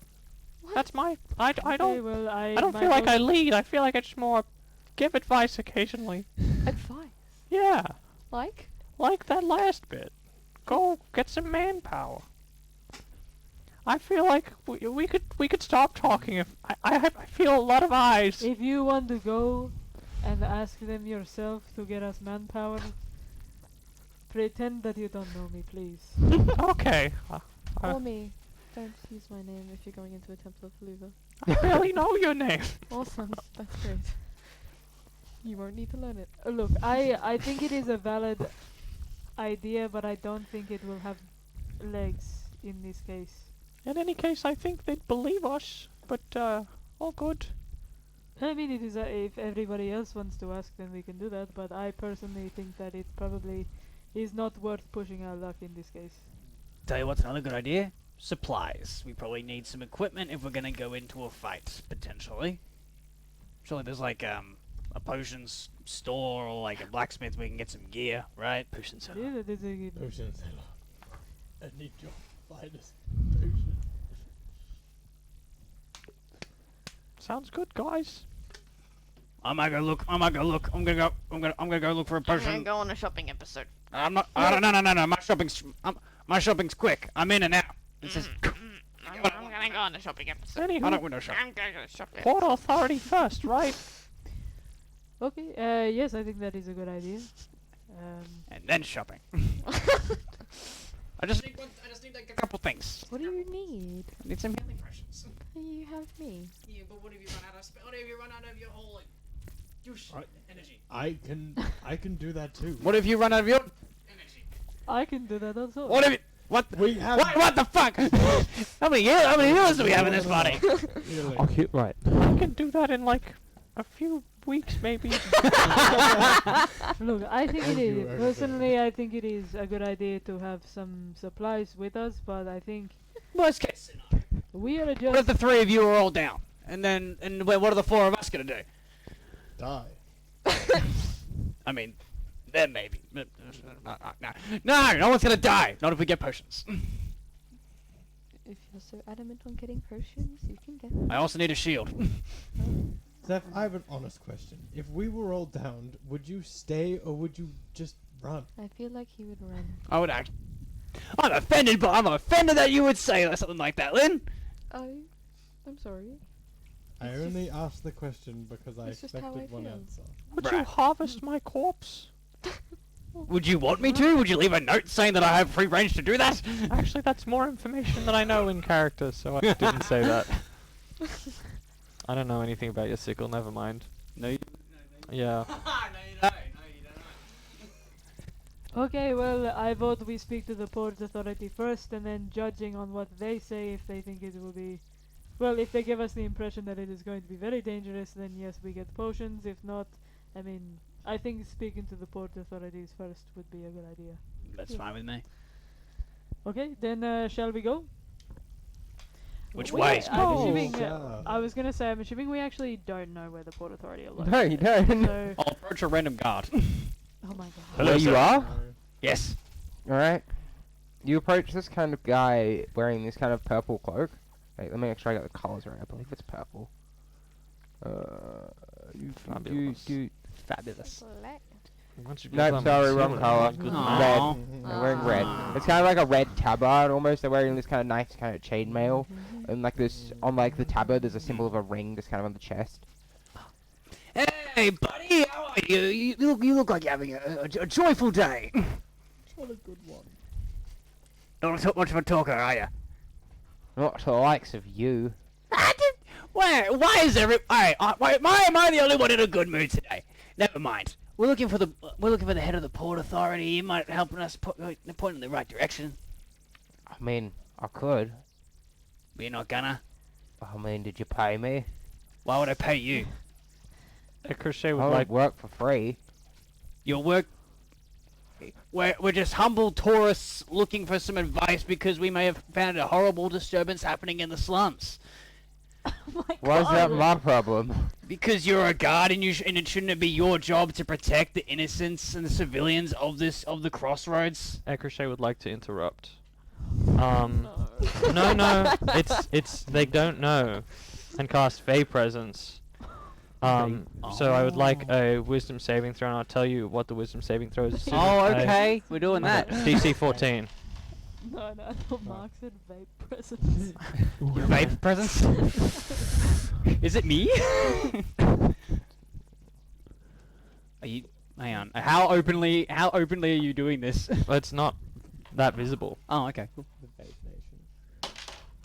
That's my... I Okay, don't... well, I don't my feel like vote- I lead. I feel like I just more give advice occasionally. Advice? Yeah, Like? like that last bit. Go get some manpower. I feel like we could stop talking if I feel a lot of eyes. If you want to go and ask them yourself to get us manpower, pretend that you don't know me, please. Okay. Or me. Don't use my name if you're going into a Temple of Faluva. I barely know your name. Awesome. That's great. You won't need to learn it. Look, I think it is a valid idea, but I don't think it will have legs in this case. In any case, I think they'd believe us. But all good. I mean, it is if everybody else wants to ask, then we can do that. But I personally think that it probably is not worth pushing our luck in this case. Tell you what's another good idea? Supplies. We probably need some equipment if we're gonna go into a fight, potentially. Surely there's like a potions store or like a blacksmith where we can get some gear, right? Potion seller. Yeah, that is a good. Potion seller. I need your finest potion. Sounds good, guys. I might go look. I'm gonna go look for a potion. go on a shopping episode. I'm not. No. My shopping's quick. I'm in and out. This is. I'm gonna go on a shopping episode. I Anywho, don't window shop. I'm gonna go shopping. port authority first, right? Okay. Yes, I think that is a good idea. And then shopping. I just need like a couple things. What do you need? I need some healing potions. You have me. Yeah, but what if you run out of what if you run out of your whole like douche Right. energy? I can do that too. What if you run out of your energy? I can do that also. What if what We have what the fuck? How many years do we have in this party? Really. Okay, right. I can do that in like a few weeks, maybe. Look, I think it Thank you, is. everybody. Personally, I think it is a good idea to have some supplies with us, but I think Worst case scenario. we are What if just. the three of you are all down? And what are the four of us gonna do? Die. Uh, I mean, then maybe. No one's gonna die. Not if we get potions. If you're so adamant on getting potions, you can get them. I also need a shield. Zeph, I have an honest question. If we were all downed, would you stay or would you just run? I feel like he would run. I would act. I'm offended that you would say something like that, Lynn. I'm sorry. I It's only just- asked the question because I it's just how expected I one feel. answer. Would you Bruh. harvest my corpse? Would you want me to? Would you leave a note saying that I have free range to do that? Actually, that's more information than I know in character, so I didn't say that. I don't know anything about your sickle, never mind. No, you Yeah. Okay, well, I vote we speak to the port authority first, and then judging on what they say, if they think it will be. Well, if they give us the impression that it is going to be very dangerous, then yes, we get potions. If not, I mean, I think speaking to the port authorities first would be a good idea. That's fine with me. Okay, then shall we go? Which We- way? I'm Oh, assuming. yeah. I was gonna say, I'm assuming we actually don't know where the port authority are located. No, you don't. So, I'll approach a random guard. oh my god. Hello, Where you sir. are? No. Yes. Alright. You approach this kind of guy wearing this kind of purple cloak. Wait, let me make sure I got the colors right. I believe it's purple. Fabulous. Fabulous. Once you No, become sorry, a wrong sailor, colour. good Aw. man. Red. They're wearing red. It's kind of like a red tabard almost. They're wearing this kind of nice kind of chainmail, and like this on like the tabard, there's a symbol of a ring just kind of on the chest. Hey, buddy, how are you? You look like you're having a joyful day. Not a good one. Not much of a talker, are you? Not to the likes of you. Why is why am I the only one in a good mood today? Never mind. We're looking for the head of the port authority. You might help us point in the right direction. I mean, I could. But you're not gonna. I mean, did you pay me? Why would I pay you? Crochet I would would like. work for free. Your work. We're just humble tourists looking for some advice because we may have found a horrible disturbance happening in the slums. Oh my Why is that God. my problem? Because you're a guard and and it shouldn't it be your job to protect the innocents and the civilians of the crossroads? Crochet would like to interrupt. No. No, it's they don't know, and cast Fey presence. So I would like a wisdom saving throw, and I'll tell you what the wisdom saving throw is. as soon Oh, as I- okay. We're doing that. DC 14. No, I thought Mark said vape presents. Your vape presence? Is it me? Are you? Hang on. How openly are you doing this? Well, it's not that visible. Oh, okay. Cool. The Vape Nation.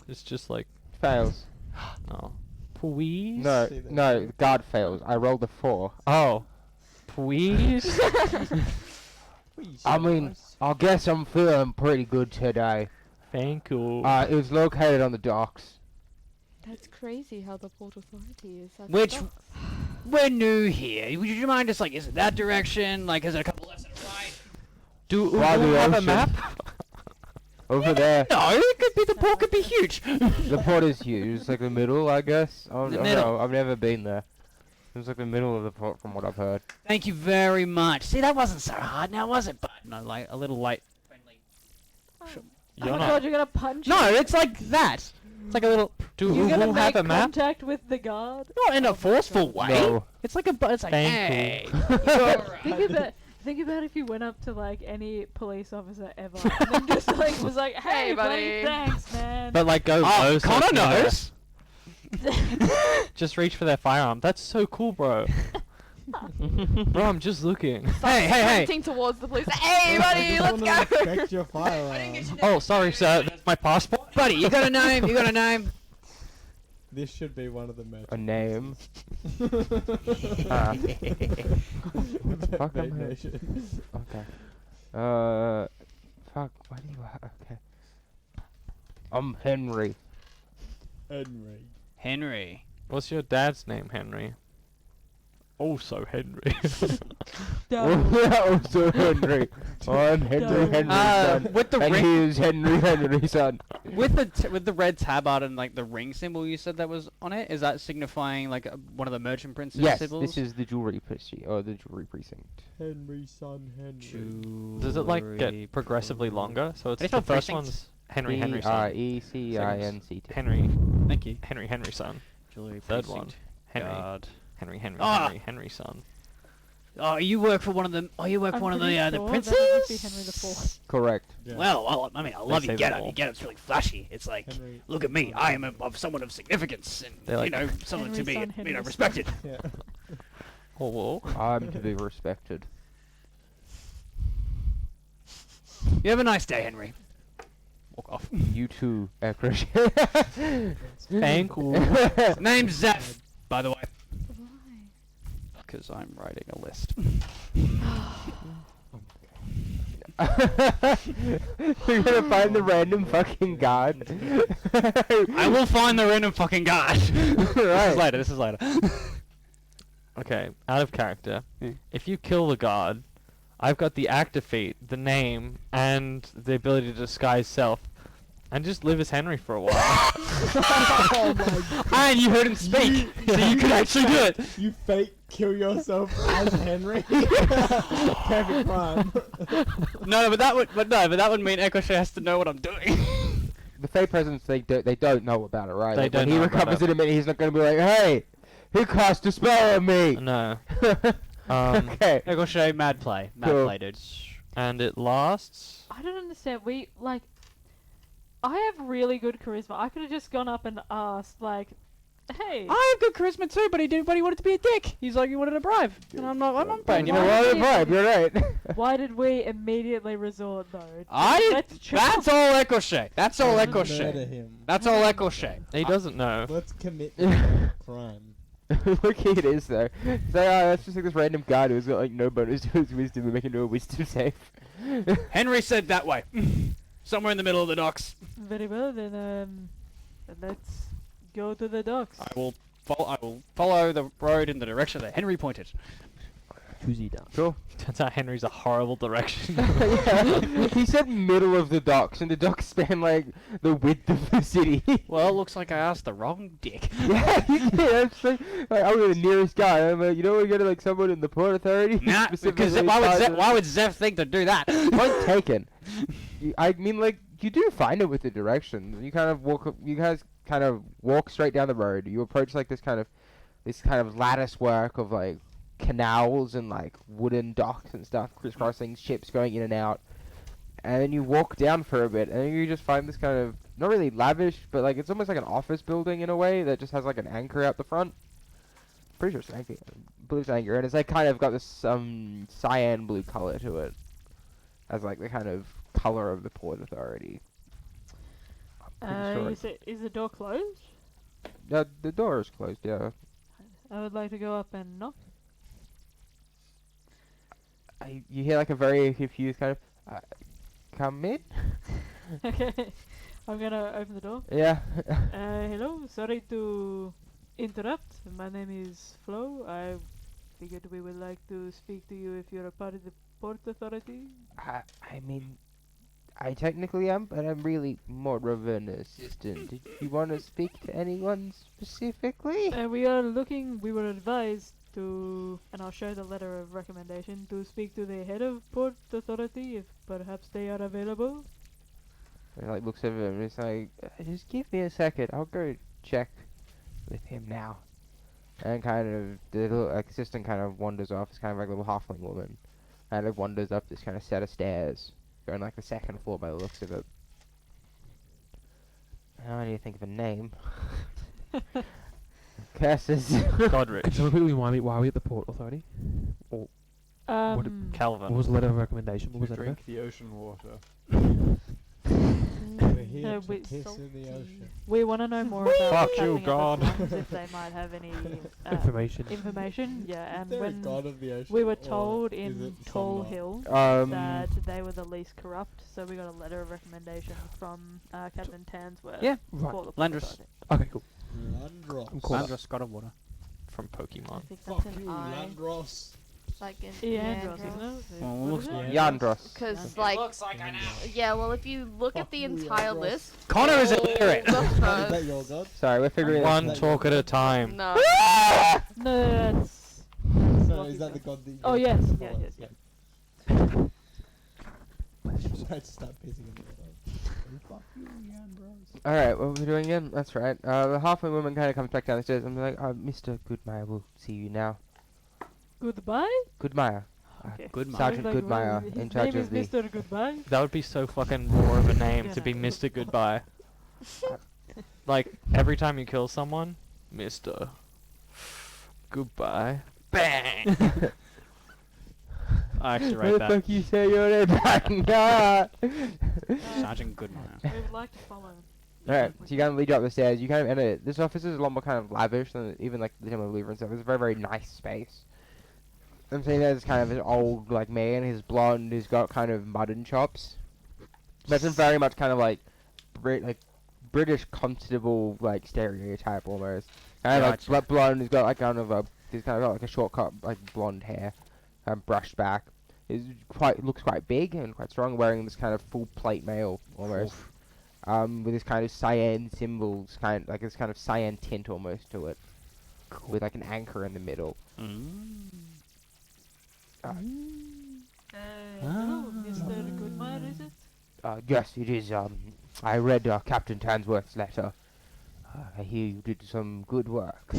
It's just like, Fails. no. Please? No, See that. no, guard fails. I rolled a 4. Oh. Please? I mean, I guess I'm feeling pretty good today. Thank you. It was located on the docks. That's crazy how the Port Authority is. At the Which- docks. We're new here. Would you mind us, like, is it that direction? Like, is it a couple left and right? Do we By the have a ocean. map? Over there. No, it could be the port could be huge. The port is huge. It's like the middle, I guess. I don't The know. middle. I've never been there. It's like the middle of the port from what I've heard. Thank you very much. See, that wasn't so hard now, was it? But no, like a little light, friendly. Oh You're my not. God, you're gonna punch No, him? it's like that. It's like a little, Do You're we gonna have make a map? contact with the guard? not in a forceful way. No. It's like it's like, Thank hey. Think about if you went up to like any police officer ever and then just like was like, "Hey, Hey, buddy, buddy." thanks, man." But like go Oh, low. so Connor it's never- knows. Just reach for their firearm. That's so cool, bro. Bro, I'm just looking. Hey. Sprinting towards the police. Hey, buddy, let's go. Inspect your firearm. Oh, sorry, sir. That's my passport. Buddy, you got a name? You got a name? This should be one of the A name. Fuck, I'm Vape here. Nation. Okay. Fuck. Why do you? Okay. I'm Henry. Henry. Henry. What's your dad's name, Henry? Also Henry. Also Henry. I'm Henry No. Henry's son. With the And ring, he is Henry Henry's son. with the red tabard and like the ring symbol you said that was on it, is that signifying like one of the merchant prince's Yes, symbols? this is the jewelry precinct, or the jewelry precinct. Henry, son, Henry. Does it like get progressively longer? So it's They the spell first precinct? one's Henry Henry son. Henry-son. Henry Thank you. Henry son. Jewelry Third precinct. one. Henry Guard. Henry Ah! Henry son. Oh, you work for one of the. Oh, you work for I'm one of pretty the sure that princes. must be Henry IV. Correct. Yeah. Well, I mean, I love say your them getup. all. Your getup's really flashy. It's like, Henry. look at me. I am of someone of significance, and They like- someone to Henry's be, son, Henry's respected. Yeah. Oh, I'm to be respected. You have a nice day, Henry. Walk off. You too, Ekrish. thank you. Name's Zeph, by the way, Why? because I'm writing a list. You're gonna find the random fucking god. I will find the random fucking guy. Right. This is later. Okay, out of character. Yeah. If you kill the god, I've got the actor feat, the name, and the ability to disguise self, and just live as Henry for a while. Oh my And you heard him speak, so you could actually do it. You fake kill yourself as Henry. Perfect crime. No, but that would mean Echo has to know what I'm doing. The Fey presence, they don't know about it, right? They Like, don't when he know about recovers it. in a minute, he's not going to be like, hey, who cast a spell on me? No. Okay. Echo mad play, Cool. dude. And it lasts. I don't understand. I have really good charisma. I could have just gone up and asked, like, hey. I have good charisma too, but he wanted to be a dick. He's like, he wanted a bribe, and I'm not But paying you you. know Why what? did Right, you're right. Why did we immediately resort, though? That's Chill. all Echo That's all Let's Echo murder him. That's all Echo He doesn't know. Let's commit the crime. Look, it is though. It's like, oh, that's just like this random guy who's got like no bonus to his wisdom and make him do a wisdom save. Henry said that way. Somewhere in the middle of the docks. Very well, then, let's go to the docks. I will follow the road in the direction that Henry pointed. Cool. Turns out Henry's a horrible direction. Yeah. He said middle of the docks, and the docks span like the width of the city. Well, it looks like I asked the wrong dick. Yeah, you did. I'm just like I'm the nearest guy. I'm like, you know, we go to like someone in the Port Authority. Nah, because Specifically why would Zeph think to do that? Point taken. I mean, like, you do find it with the directions. You kind of walk. You guys kind of walk straight down the road. You approach like this kind of lattice work of like canals and like wooden docks and stuff, crisscrossing ships going in and out. And then you walk down for a bit, and then you just find this kind of not really lavish, but like it's almost like an office building in a way that just has like an anchor out the front. Pretty sure it's anchor, blue anchor, and it's like kind of got this cyan blue color to it, as like the kind of color of the Port Authority. I'm pretty sure Is the door closed? the door is closed. Yeah. I would like to go up and knock. You hear like a very confused kind of, come in? Okay, I'm gonna open the door. Yeah. Hello, sorry to interrupt. My name is Flo. I figured we would like to speak to you if you're a part of the Port Authority. I mean, I technically am, but I'm really more of an assistant. Did you want to speak to anyone specifically? We were advised to, and I'll show the letter of recommendation, to speak to the head of Port Authority if perhaps they are available. He like looks at him and he's like, just give me a second, I'll go check with him now. And kind of, the little assistant kind of wanders off, it's kind of like a little halfling woman. Kind of wanders up this kind of set of stairs, going like the second floor by the looks of it. Now I need to think of a name. Curses. Godrich. Could you quickly remind me why are we at the Port Authority? Calvin. What was the letter of recommendation? What was To that drink the ocean water. We're here No, to we- piss in the ocean. We want to know more about Fuck what's you, happening God. at the slums, if they might have any Information. information. Yeah, Is and there a when god of the ocean? we were or told is in it Tall some, Hill that they were the least corrupt, so we got a letter of recommendation from Captain Tansworth. Yeah. Right. for the Port Landris. Authority. Okay, cool. Landros. I'm caught up. Andros, God of Water. From I Pokemon. think that's Fuck an you, I. Landros. Like in Leandros, isn't it? Well, What looks is it? like- Yandros. Because, Yeah. like, Looks like I know. yeah, well, if you look Fuck at the you, entire Landros. list, Connor is all illiterate. the Is that first- your god? Sorry, we're figuring One that talk at a time. No. No, that's No, Lucky is that the Seth. god that you Oh, guys yes, follow? yeah, yes, yeah. Sorry to start pissing in the water. Fuck you, Landros. Alright, what were we doing again? That's right. The halfling woman kind of comes back down the stairs and be like, Mr. Goodmeyer, we'll see you now. Goodbye? Goodmeyer. Okay. Good man. Sergeant I was like, Goodmeyer, his in charge name of is the... Mr. Goodbye? That would be so fucking more of a name Yeah, to be no. Mr. Goodbye. Like, every time you kill someone, Mr. Goodbye. Bang! I actually Where write the that. fuck you say your name? Nah. Sergeant Goodman. We would like to follow. Alright, so you kind of lead you up the stairs. You kind of enter. This office is a lot more kind of lavish than even like the Temple of Believer and stuff. It's a very, very nice space. I'm saying there's kind of an old like man. He's blonde. He's got kind of mutton chops. That's a very much kind of like, British constable like stereotype almost. Kind of Gotcha. like blonde. He's got like kind of a. He's kind of got like a short cut like blonde hair, kind of brushed back. He's looks quite big and quite strong, wearing this kind of full plate mail almost. With this kind of cyan symbols, like this kind of cyan tint almost to it, with like an anchor in the middle. Hello, Mr. Where is it? Yes, it is. I read Captain Tansworth's letter. I hear you did some good work.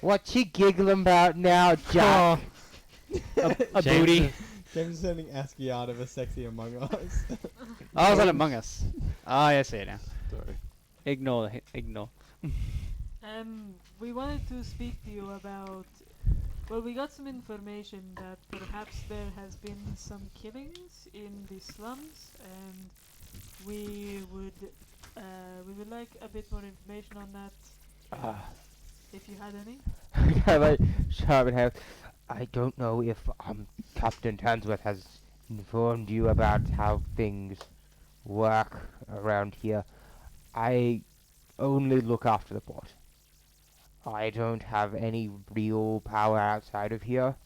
What you giggling about now, Jack? A James booty. is- James is sending ASCII out of a sexy Among Us. Oh, is that Among Us? Ah, I see it now. Sorry. Ignore. Ignore. We wanted to speak to you about. Well, we got some information that perhaps there has been some killings in the slums, and we would like a bit more information on that. If you had any. I like Sharpen House. I don't know if Captain Tansworth has informed you about how things work around here. I only look after the port. I don't have any real power outside of here.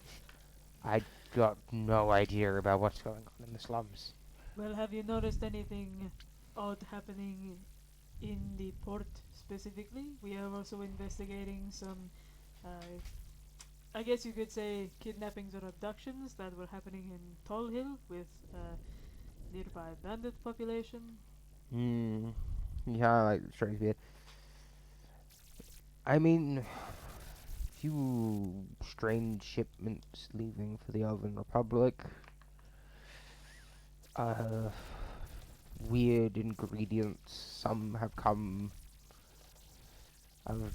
I got no idea about what's going on in the slums. Well, have you noticed anything odd happening in the port specifically? We are also investigating some, I guess you could say, kidnappings or abductions that were happening in Toll Hill with nearby bandit population. Yeah, like strange bit. I mean, few strange shipments leaving for the Elven Republic. Weird ingredients. Some have come. I've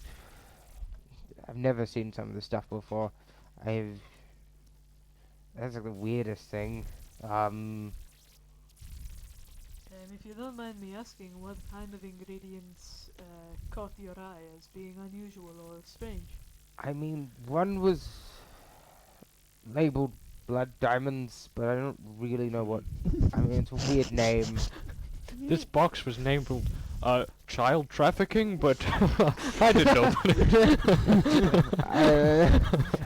never seen some of this stuff before. That's like the weirdest thing. If you don't mind me asking, what kind of ingredients caught your eye as being unusual or strange? I mean, one was labeled blood diamonds, but I don't really know what. I mean, it's a weird name. This box was named child trafficking, but I didn't open it.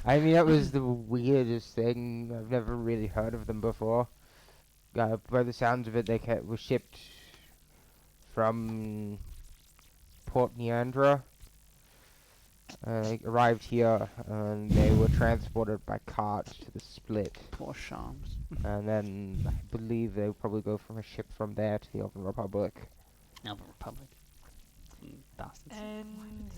I mean, that was the weirdest thing. I've never really heard of them before. By the sounds of it, they were shipped from Port Neandra. They arrived here, and they were transported by cart to the Split. Poor Shams. And then I believe they'll probably go from a ship from there to the Elven Republic. Elven Republic. Bastards. And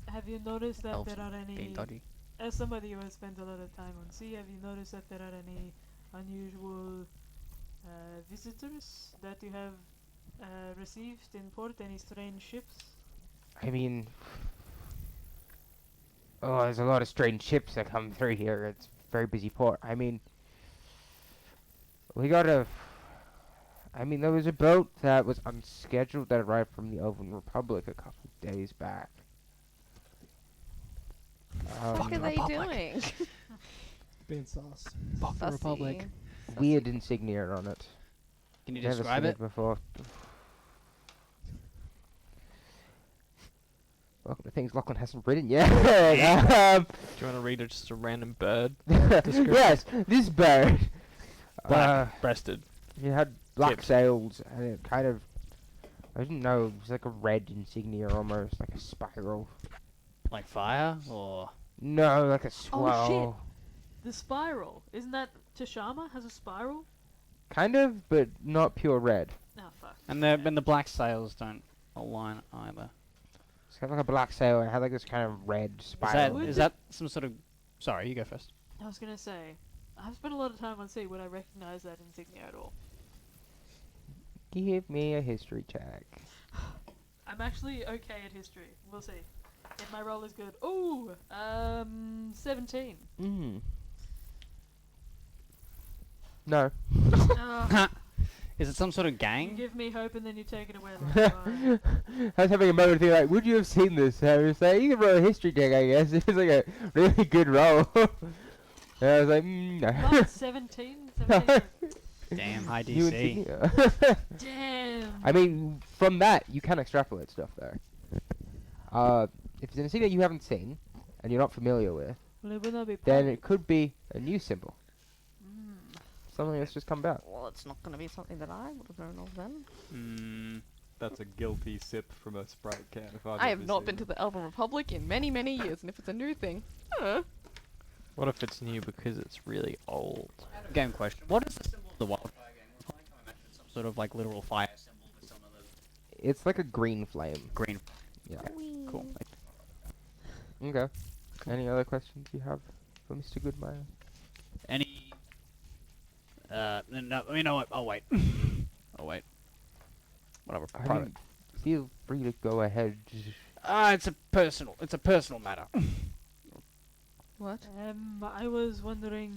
have you noticed that Elves there are being any, dodgy. as somebody who has spent a lot of time on sea, have you noticed that there are any unusual visitors that you have received in port? Any strange ships? I mean, there's a lot of strange ships that come through here. It's a very busy port. I mean, there was a boat that was unscheduled that arrived from the Elven Republic a couple of days back. What are they doing? Being sauce. Fuck the Republic. Weird insignia on it. Can you Never describe seen it? before. Welcome to things Lachlan hasn't written yet. Do you want to read it just a random bird? description? Yes, this bird. Breasted. It had black Tips. sails, and it kind of, I didn't know, it was like a red insignia almost, like a spiral. Like fire or No, like a swirl. The spiral. Isn't that Tashama has a spiral? Kind of, but not pure red. Oh fuck. and the black sails don't align either. It's kind of like a black sail, and it had like this kind of red Is spiral. that is that some sort of? Sorry, you go first. I was gonna say, I've spent a lot of time on sea. Would I recognize that insignia at all? Give me a history check. I'm actually okay at history. We'll see. If my roll is good. Ooh, 17. No. Is it some sort of You gang? give me hope and then you take it away. Like, I was having a moment of thinking, like, would you have seen this? I was like, you can roll a history check, I guess. It was like a really good roll. And I was like, no. what, 17? 17? Damn, high You would DC. think- Damn. I mean, from that, you can extrapolate stuff, though. If it's an insignia you haven't seen, and you're not familiar with, Well, it would not be then public. it could be a new symbol. Mm. Something that's just come about. Well, it's not going to be something that I would have known of then. That's a guilty sip from a Sprite can. If I've I have ever not seen been to it. the Elven Republic in many, many years, and if it's a new thing, What if it's new because it's really old? game question. What is the symbol of the wildfire game look like? I imagine it's some sort of like literal fire symbol with some of the It's like a green flame. green. Yeah. Cool. Okay. Any other questions you have for Mr. Goodmeyer? Any? No. You know what? I'll wait. I'll wait. Whatever. I Private. mean, feel free to go ahead. It's a personal matter. What? I was wondering,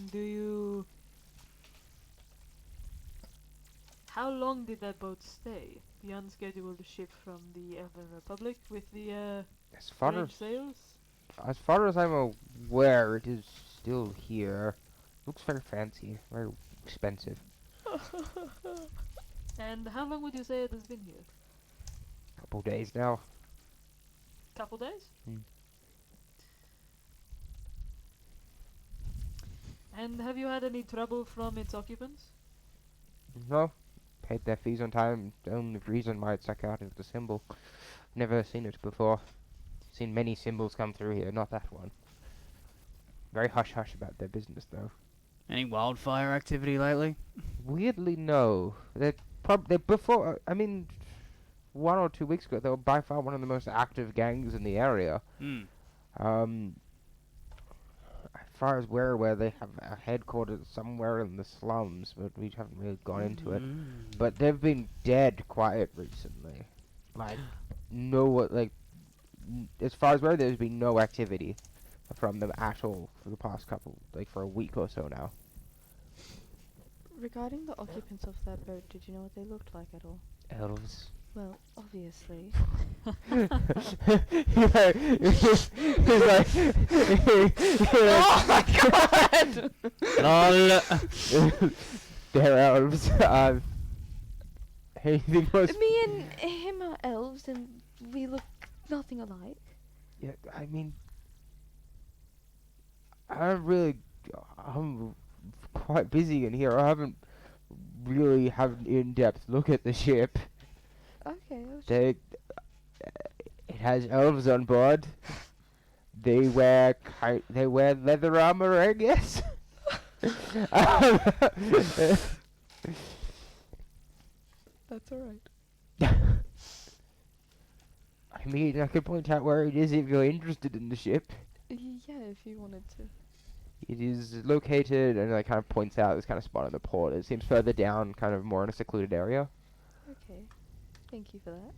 how long did that boat stay? The unscheduled ship from the Elven Republic with the As far strange as sails? I'm aware, it is still here. Looks very fancy, very expensive. And how long would you say it has been here? Couple days now. Couple days? Hmm. And have you had any trouble from its occupants? No, paid their fees on time. The only reason why it stuck out is the symbol. Never seen it before. Seen many symbols come through here, not that one. Very hush hush about their business though. Any wildfire activity lately? Weirdly, no. They before. I mean, 1 or 2 weeks ago, they were by far one of the most active gangs in the area. As far as we're aware, they have a headquarters somewhere in the slums, but we haven't really gone into it. But they've been dead quiet recently. Like, as far as we're aware, there's been no activity from them at all for the past for a week or so now. Regarding the occupants of that boat, did you know what they looked like at all? Elves. Well, obviously. Oh my god! Lol. They're elves. Anything was. Me and him are elves, and we look nothing alike. Yeah, I mean, I'm quite busy in here. I haven't really had an in-depth look at the ship. Okay. It has elves on board. They wear leather armor, I guess. That's alright. I mean, I could point out where it is if you're interested in the ship. Yeah, if you wanted to. It is located, and it kind of points out this kind of spot on the port. It seems further down, kind of more in a secluded area. Okay. Thank you for that.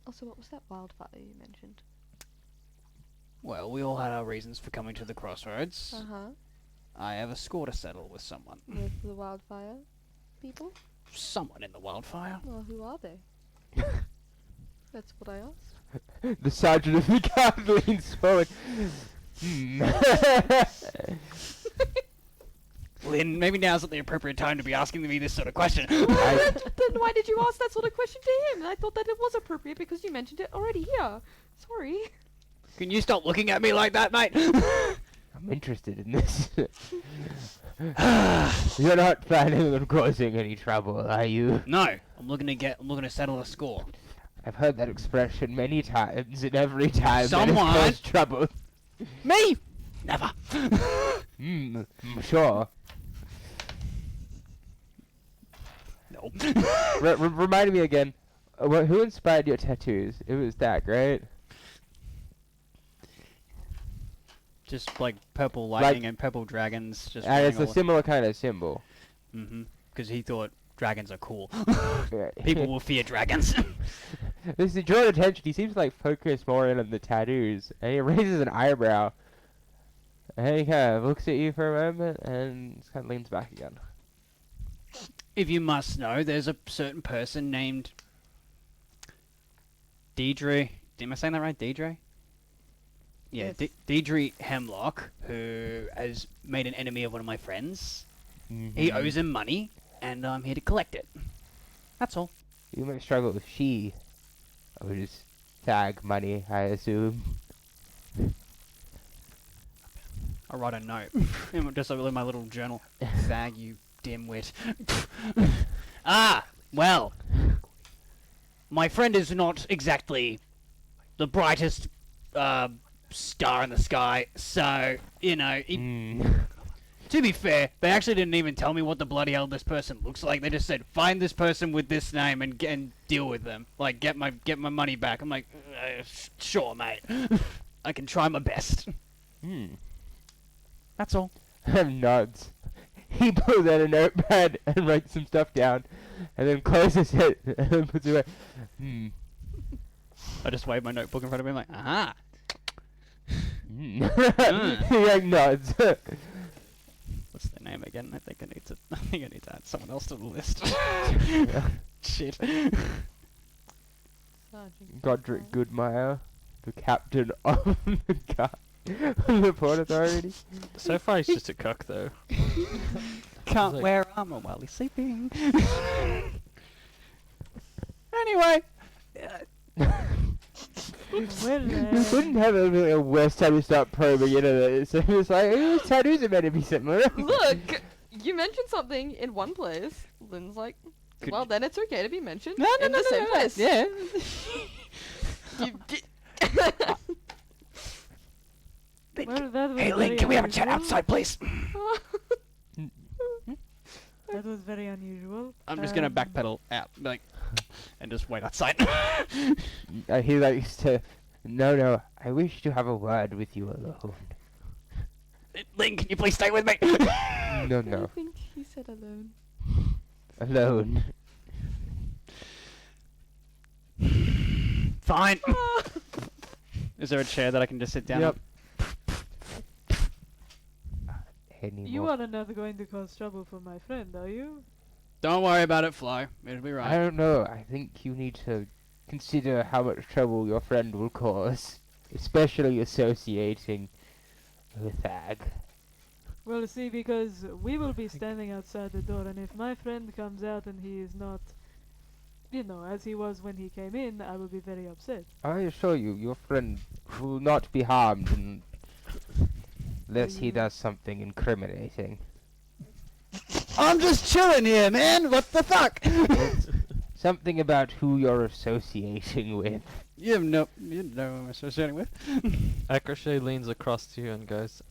Also, what was that wildfire you mentioned? Well, we all had our reasons for coming to the crossroads. Uh-huh. I have a score to settle with someone. With the wildfire people? Someone in the wildfire. Well, who are they? That's what I asked. The sergeant of the guard leans forward. Well, then maybe now's not the appropriate time to be asking me this sort of question. Then why did you ask that sort of question to him? I thought that it was appropriate because you mentioned it already here. Sorry. Can you stop looking at me like that, mate? I'm interested in this. You're not planning on causing any trouble, are you? No, I'm looking to settle a score. I've heard that expression many times, and every time that Someone- has caused trouble. Me? Never. I'm sure. No. Remind me again, who inspired your tattoos? It was Dak, right? Just like purple lightning and purple dragons. Just And it's running a all- similar kind of symbol. Because he thought dragons are cool. Yeah. People will fear dragons. This is drawing attention. He seems to like focus more in on the tattoos, and he raises an eyebrow. And he kind of looks at you for a moment, and just kind of leans back again. If you must know, there's a certain person named Deidre. Am I saying that right? Deidre? Yeah, Yes. Deidre Hemlock, who has made an enemy of one of my friends. Mm-hmm. He owes him money, and I'm here to collect it. That's all. You might struggle with she. I would just tag money, I assume. I'll write a note. Just in my little journal. Fag, you dimwit. Well. My friend is not exactly the brightest star in the sky. So, you know, Mm. to be fair, they actually didn't even tell me what the bloody hell this person looks like. They just said, find this person with this name and deal with them. Like, get my money back. I'm like, sure, mate. I can try my best. Mm. That's all. Nods. He pulls out a notepad and writes some stuff down, and then closes it and then puts it away. Hmm. I just wave my notebook in front of him like, aha. Mm. He like nods. What's their name again? I think I need to add someone else to the list. Shit. Godric Goodmeyer, the captain of the the Port Authority. So far, he's just a cuck, though. Can't like- wear armor while he's sleeping. Anyway. Well, You couldn't have a worse time to start probing into this. It was like, whose tattoos are meant to be similar. Look, you mentioned something in one place. Lynn's like, Could well, you- then it's okay to be mentioned No, no, in no, the no, same no, place. Yeah. You did. well, that was Hey, Lynn, very can we have a chat unusual. outside, please? That was very unusual. I'm just gonna backpedal out, like, and just wait outside. He likes to. No, I wish to have a word with you alone. Lynn, can you please stay with me? I No, think he said alone. alone. Fine. Is there a chair that I can just sit down Yep. on? You are not going to cause trouble for my friend, are you? Don't worry about it, Fly. It'll be I right. don't know. I think you need to consider how much trouble your friend will cause, especially associating with Ag. Well, see, because we will be standing outside the door, and if my friend comes out and he is not, you know, as he was when he came in, I will be very upset. I assure you, your friend will not be harmed unless he does something incriminating. I'm just chilling here, man. What the fuck? Something about who you're associating with. You know who I'm associating with. Akrashay leans across to you and goes,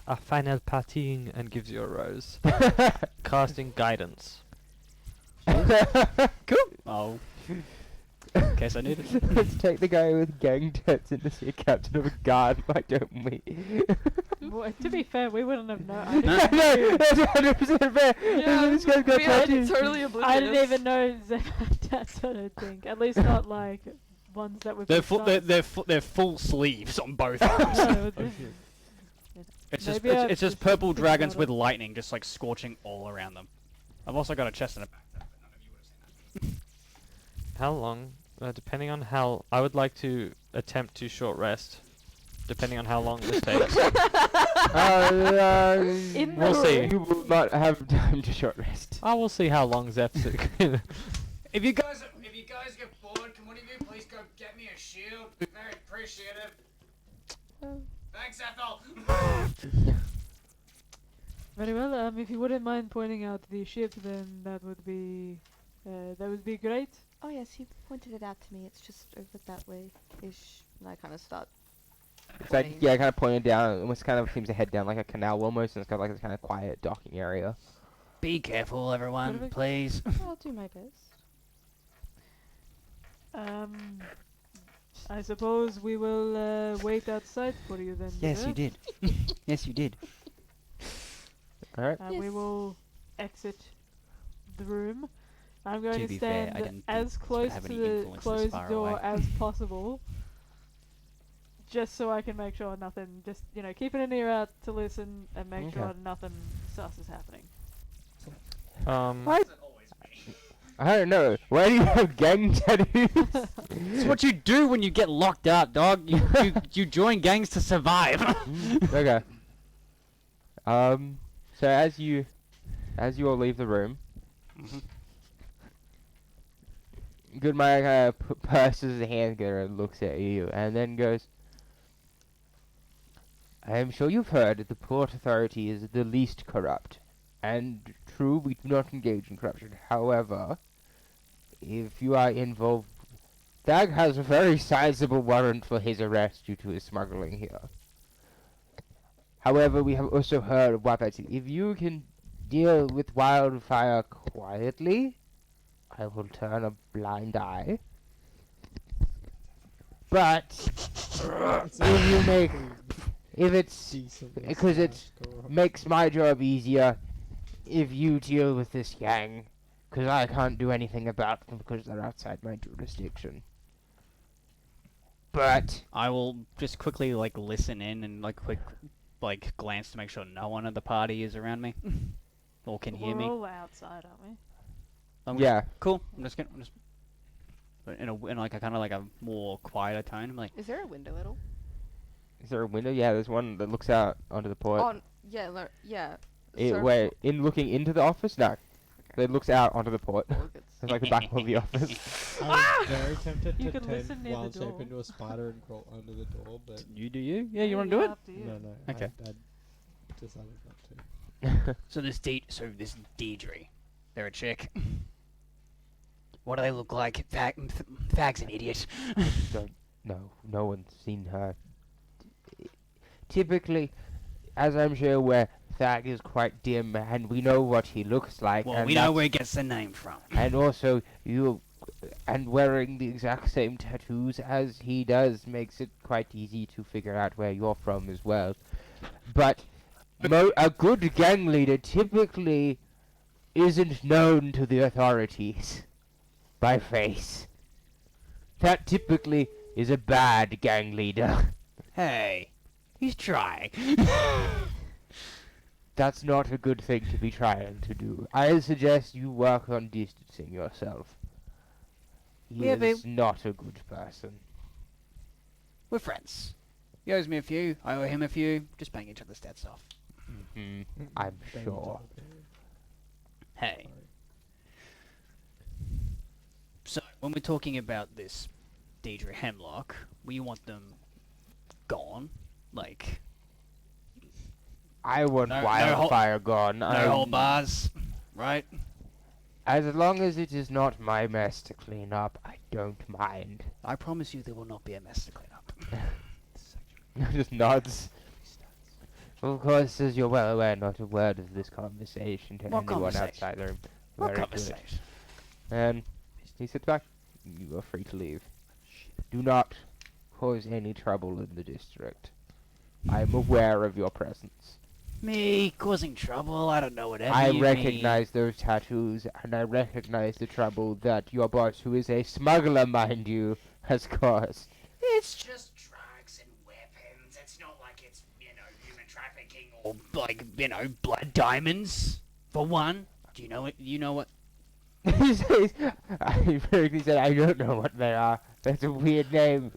a final parting, and gives you a rose. Casting guidance. Cool. Oh. In case I need it. Let's take the guy with gang tats in to see a captain of a guard, why don't we? Well, to be fair, we wouldn't have known. I No, didn't, that's 100% fair. Yeah, This guy's got we are tattoos. totally oblivious. I didn't even know Zeb had tats, I don't think. At least not like ones that were They're full full. They're full sleeves on both arms. No, It's just Maybe I've it's just just purple figured dragons out with lightning just like scorching all around them. I've also got a chest and a backpack, but none of you would have seen that. How long? Depending on how... I would like to attempt to short rest. Depending on how long this takes. In We'll the see. You will not have time to short rest. I will see how long Zeph's... If you guys get bored, can one of you please go get me a shield? Very appreciative. Thanks, Ethel. Very well. If you wouldn't mind pointing out the ship, then that would be great. Oh yes, he pointed it out to me. It's just over that way-ish. And I kind of start. It's like, yeah, kind of pointed down, almost kind of seems to head down like a canal almost, and it's got like this kind of quiet docking area. Be careful, everyone, Perfect. please. I'll do my best. I suppose we will wait outside for you then. Yes, yeah? you did. Yes, you did. Alright. We Yes. will exit the room. I'm going To to be fair, I stand didn't as think close have to any the influence this closed far door away. as possible. Just so I can make sure nothing, just, you know, keeping an ear out to listen and make Okay. sure nothing sus is happening. Why? I don't know. Why do you have gang tattoos? It's what you do when you get locked up, dog. You join gangs to survive. Okay. So as you all leave the room, Goodmeyer kind of purses his hand together and looks at you, and then goes, I am sure you've heard that the Port Authority is the least corrupt. And true, we do not engage in corruption. However, if you are involved Thag has a very sizable warrant for his arrest due to his smuggling here. However, we have also heard that if you can deal with wildfire quietly, I will turn a blind eye. But if you make, if it's, because it makes my job easier if you deal with this gang, because I can't do anything about them because they're outside my jurisdiction. But I will just quickly like listen in and like quick like glance to make sure no one at the party is around me or can hear We're me. all outside, aren't we? yeah, Cool. I'm just but in like a kind of like a more quieter tone. I'm like, Is there a window at all? is there a window? Yeah, there's one that looks out onto the port. On yeah, yeah. Wait, in looking into the office? No. It looks out onto the port. Orchids. It's like the back of the office. I'm very tempted You to could turn listen near the wild shape door. into a spider and crawl under the door, but you do you? Yeah, you want to do it? Up to you. no, Okay. I decided not to. So this Deidre, they're a chick. What do they look like? Thag's an idiot. No one's seen her. Typically, as I'm sure aware, Thag is quite dim, and we know what he looks like. Well, and we know that's- where he gets the name from. And also, and wearing the exact same tattoos as he does makes it quite easy to figure out where you're from as well. But a good gang leader typically isn't known to the authorities by face. That typically is a bad gang leader. Hey, he's trying. That's not a good thing to be trying to do. I suggest you work on distancing yourself. He Yeah, is not a good person. We're friends. He owes me a few. I owe him a few. Just paying each other's debts off. I'm Bang sure. each other. Hey. So, when we're talking about this Deidre Hemlock, we want them gone. Like, I want No- wildfire gone. no whole bars, right? As long as it is not my mess to clean up, I don't mind. I promise you there will not be a mess to clean up. Just nods. Of course, as you're well aware, not a word of this conversation to What anyone conversation? outside the room. What Very good. conversation? And he sits back. You are free to leave. Do not cause any trouble in the district. I am aware of your presence. Me causing trouble? I don't know whatever I you mean. recognize those tattoos, and I recognize the trouble that your boss, who is a smuggler, mind you, has caused. It's just drugs and weapons. It's not like it's, human trafficking or, blood diamonds, for one. Do you know it? You know what? He says, I frankly said, I don't know what they are. That's a weird name.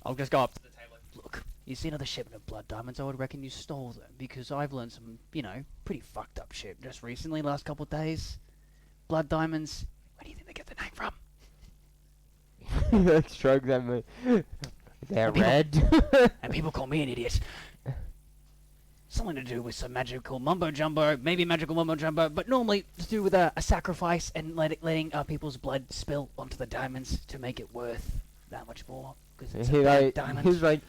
I'll just go up to the table. Look, you see another shipment of blood diamonds? I would reckon you stole them because I've learned some, pretty fucked up shit just recently, last couple of days. Blood diamonds. Where do you think they get the name from? He shrugs at me. They're People- red. And people call me an idiot. Something to do with some magical mumbo jumbo, maybe magical mumbo jumbo, but normally to do with a sacrifice and letting people's blood spill onto the diamonds to make it worth that much more. Because it's a bad diamond. He's like,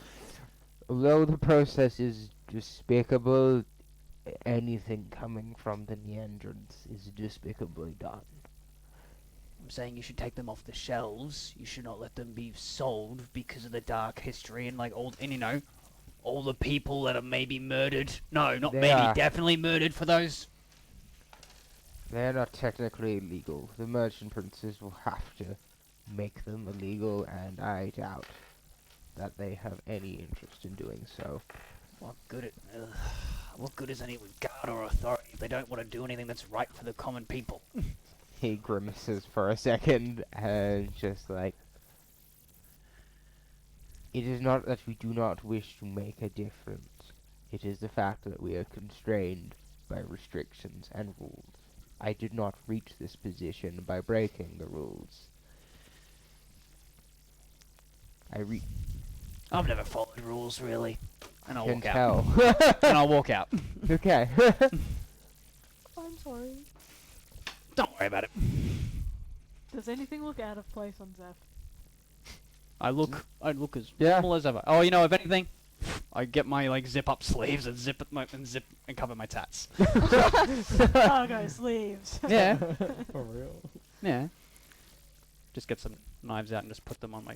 although the process is despicable, anything coming from the Neanderthals is despicably done. I'm saying you should take them off the shelves. You should not let them be sold because of the dark history and all the people that are maybe murdered. No, not They maybe, are. definitely murdered for those. They're not technically illegal. The merchant princes will have to make them illegal, and I doubt that they have any interest in doing so. What good is any regard or authority if they don't want to do anything that's right for the common people? He grimaces for a second, and just like, it is not that we do not wish to make a difference. It is the fact that we are constrained by restrictions and rules. I did not reach this position by breaking the rules. I've never followed rules, really. And I'll Can walk out. tell. And I'll walk out. Okay. I'm sorry. Don't worry about it. Does anything look out of place on Zeph? I look as Yeah. normal as ever. Oh, you know, if anything, I get my like zip up sleeves and zip and cover my tats. Cargo sleeves. Yeah, For real. yeah. Just get some knives out and just put them on my.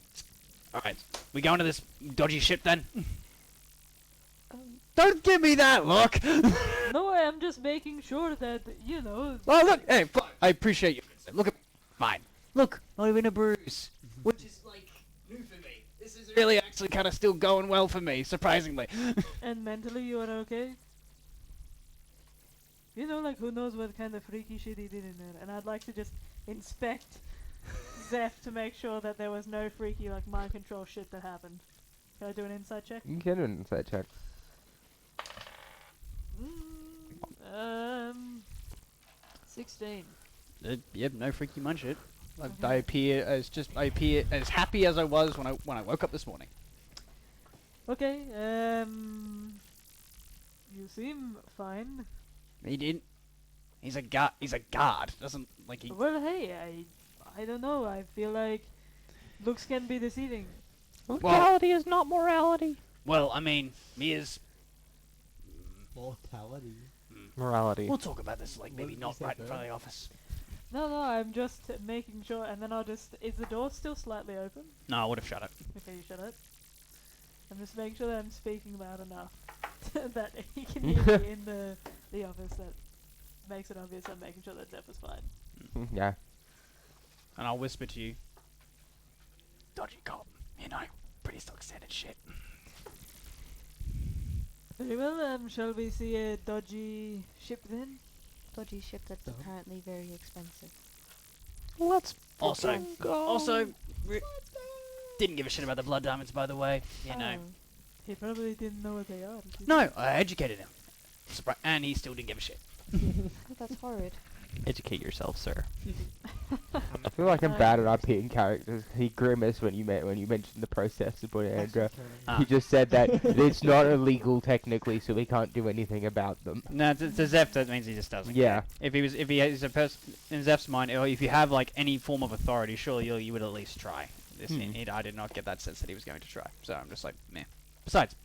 All right, we going to this dodgy ship then? Don't give me that look. No, I'm just making sure that, you know... Oh look, hey, I appreciate you. Look at mine. Look, not even a bruise, which is like new for me. This is really actually kind of still going well for me, surprisingly. And mentally you are okay? You know, like, who knows what kind of freaky shit he did in there. And I'd like to just inspect Zeph to make sure that there was no freaky, like, mind control shit that happened. Can I do an insight check? You can do an insight check. 16. Yep, no freaky mun shit. I appear as happy as I was when I woke up this morning. Okay, you seem fine. He didn't. He's a guard. He's a guard. Doesn't like he. Well, hey, I don't know. I feel like looks can be deceiving. Legality is not morality. Well, I mean, me is. Mortality. Morality. We'll talk about this like What maybe did you not say, right in front of Bert? the office. No, I'm just making sure, and then I'll just... Is the door still slightly open? No, I would have shut it. Okay, you shut it. I'm just making sure that I'm speaking loud enough that he can hear me in the office. That makes it obvious I'm making sure that Zeph is fine. Yeah. And I'll whisper to you. Dodgy cop, you know, pretty stock standard shit. Very well, shall we see a dodgy ship then? Dodgy ship that's apparently very expensive. Let's Also, fucking go. also, didn't give a shit about the blood diamonds, by the way. You know. Oh. He probably didn't know what they are. did he? No, I educated him. And he still didn't give a shit. Oh, that's horrid. Educate yourself, sir. I feel like I'm bad at RPing characters. He grimaced when you mentioned the process of putting Andra. He just said that it's not illegal technically, so we can't do anything about them. No, to Zeph that means he just doesn't. Yeah. Care. If he is a person in Zeph's mind, or if you have like any form of authority, surely you would at least try. I did not get that sense that he was going to try. So I'm just like, meh. Besides,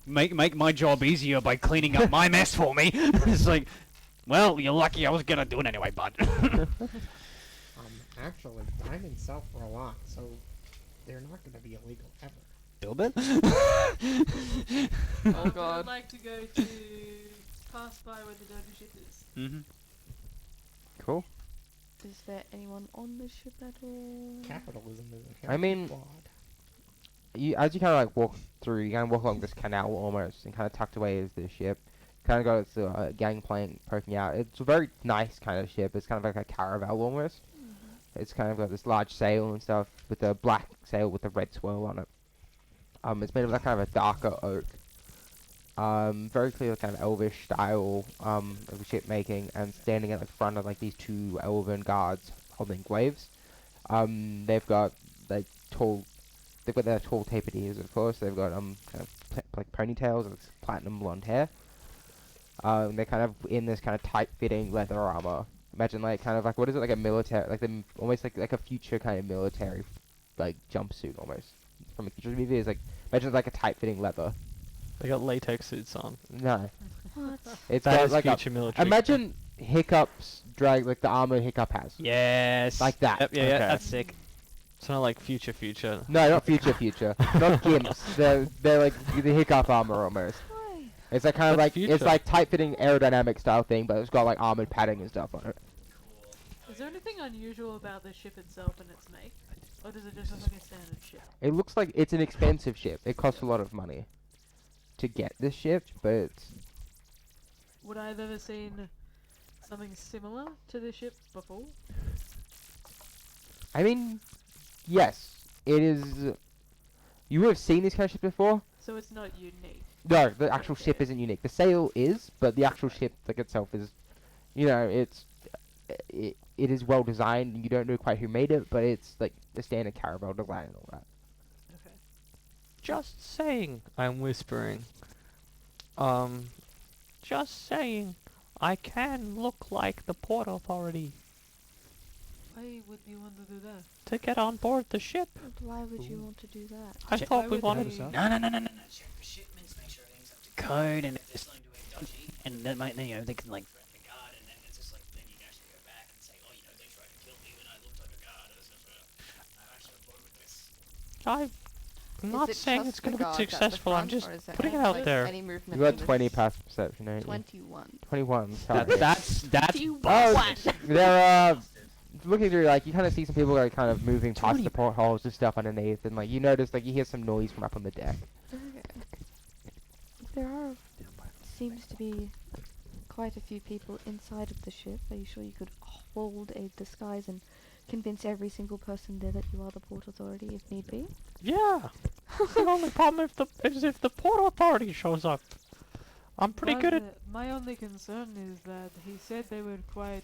make my job easier by cleaning up my mess for me. It's like, well, you're lucky I was gonna do it anyway, bud. Actually, diamonds sell for a lot, so they're not going to be illegal ever. Dilbert? Oh I'd god. like to go to pass by where the dodgy ship is. Mm-hmm. Cool. Is there anyone on the ship at all? Capitalism is I mean- flawed. As you kind of like walk through, you kind of walk along this canal almost, and kind of tucked away is the ship. Kind of got its gangplank poking out. It's a very nice kind of ship. It's kind of like a caravel almost. It's kind of got this large sail and stuff with a black sail with a red swirl on it. It's made of that kind of a darker oak. Very clear kind of elvish style of ship making, and standing at the front of like these two elven guards holding glaives. They've got like they've got their tall tapered ears, of course. They've got kind of like ponytails and platinum blonde hair. They're kind of in this kind of tight-fitting leather armor. Imagine like kind of like, what is it, like a military, like almost like a future kind of military like jumpsuit almost from a future movie. Is like, imagine like a tight-fitting leather. They got latex suits on. No, What? it's That got is like future military. imagine Hiccup's drag, like the armor Hiccup has. Yes. Like that. Yep, yeah, Okay. that's sick. It's not like future. No, not future. Not gimps. They're like the Hiccup armor almost. Why? It's like kind of That's like, it's future. like tight-fitting aerodynamic style thing, but it's got like armored padding and stuff on it. Is there anything unusual about the ship itself and its make? Or does it just look like a standard ship? It looks like it's an expensive ship. It costs a lot of money to get this ship, but it's... Would I have ever seen something similar to this ship before? I mean, yes, it is... You would have seen this kind of ship before? So it's not unique. No, the actual ship isn't unique. The sail is, but the actual ship like itself is, you know, it is well designed. You don't know quite who made it, but it's like the standard caravel design and all that. Okay. Just saying. I'm whispering. Just saying. I can look like the Port Authority. Why would you want to do that? To get on board the ship. Why would you want to do that? I Check- thought Why we would wanted. they- No. Check for shipments, make sure everything's up to code, and if there's something doing dodgy, and then might, you know, they can like threaten the guard, and then it's just like then you can actually go back and say, oh, you know, they tried to kill me when I looked like a guard. I'm actually on board with this. I'm not saying it's going to be successful. I'm just putting it out there. Any movement You got in 20 this- past perception, don't you? 21. 21. That, sorry. that's Oh, there are. Looking through, like, you kind of see some people like kind of moving past 20. the portholes and stuff underneath, and like you notice, like you hear some noise from up on the deck. Okay. There are seems to be quite a few people inside of the ship. Are you sure you could hold a disguise and convince every single person there that you are the Port Authority if need be? Yeah. The only problem is if the Port Authority shows up. I'm pretty But, good at. My only concern is that he said they were quite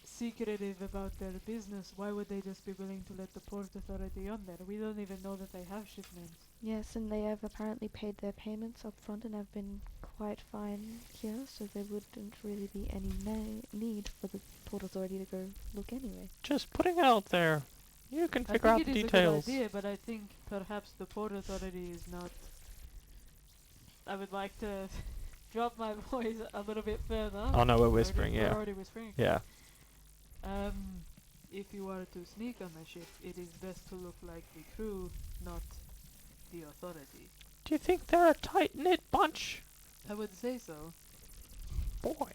secretive about their business. Why would they just be willing to let the Port Authority on there? We don't even know that they have shipments. Yes, and they have apparently paid their payments up front and have been quite fine here, so there wouldn't really be any need for the Port Authority to go look anyway. Just putting it out there. You can I figure out think the it is details. a good idea, but I think perhaps the Port Authority is not... I would like to drop my voice a little bit further. Oh no, we're Already- whispering, we're yeah. already whispering. Yeah. If you are to sneak on the ship, it is best to look like the crew, not the authority. Do you think they're a tight-knit bunch? I would say so. Boy.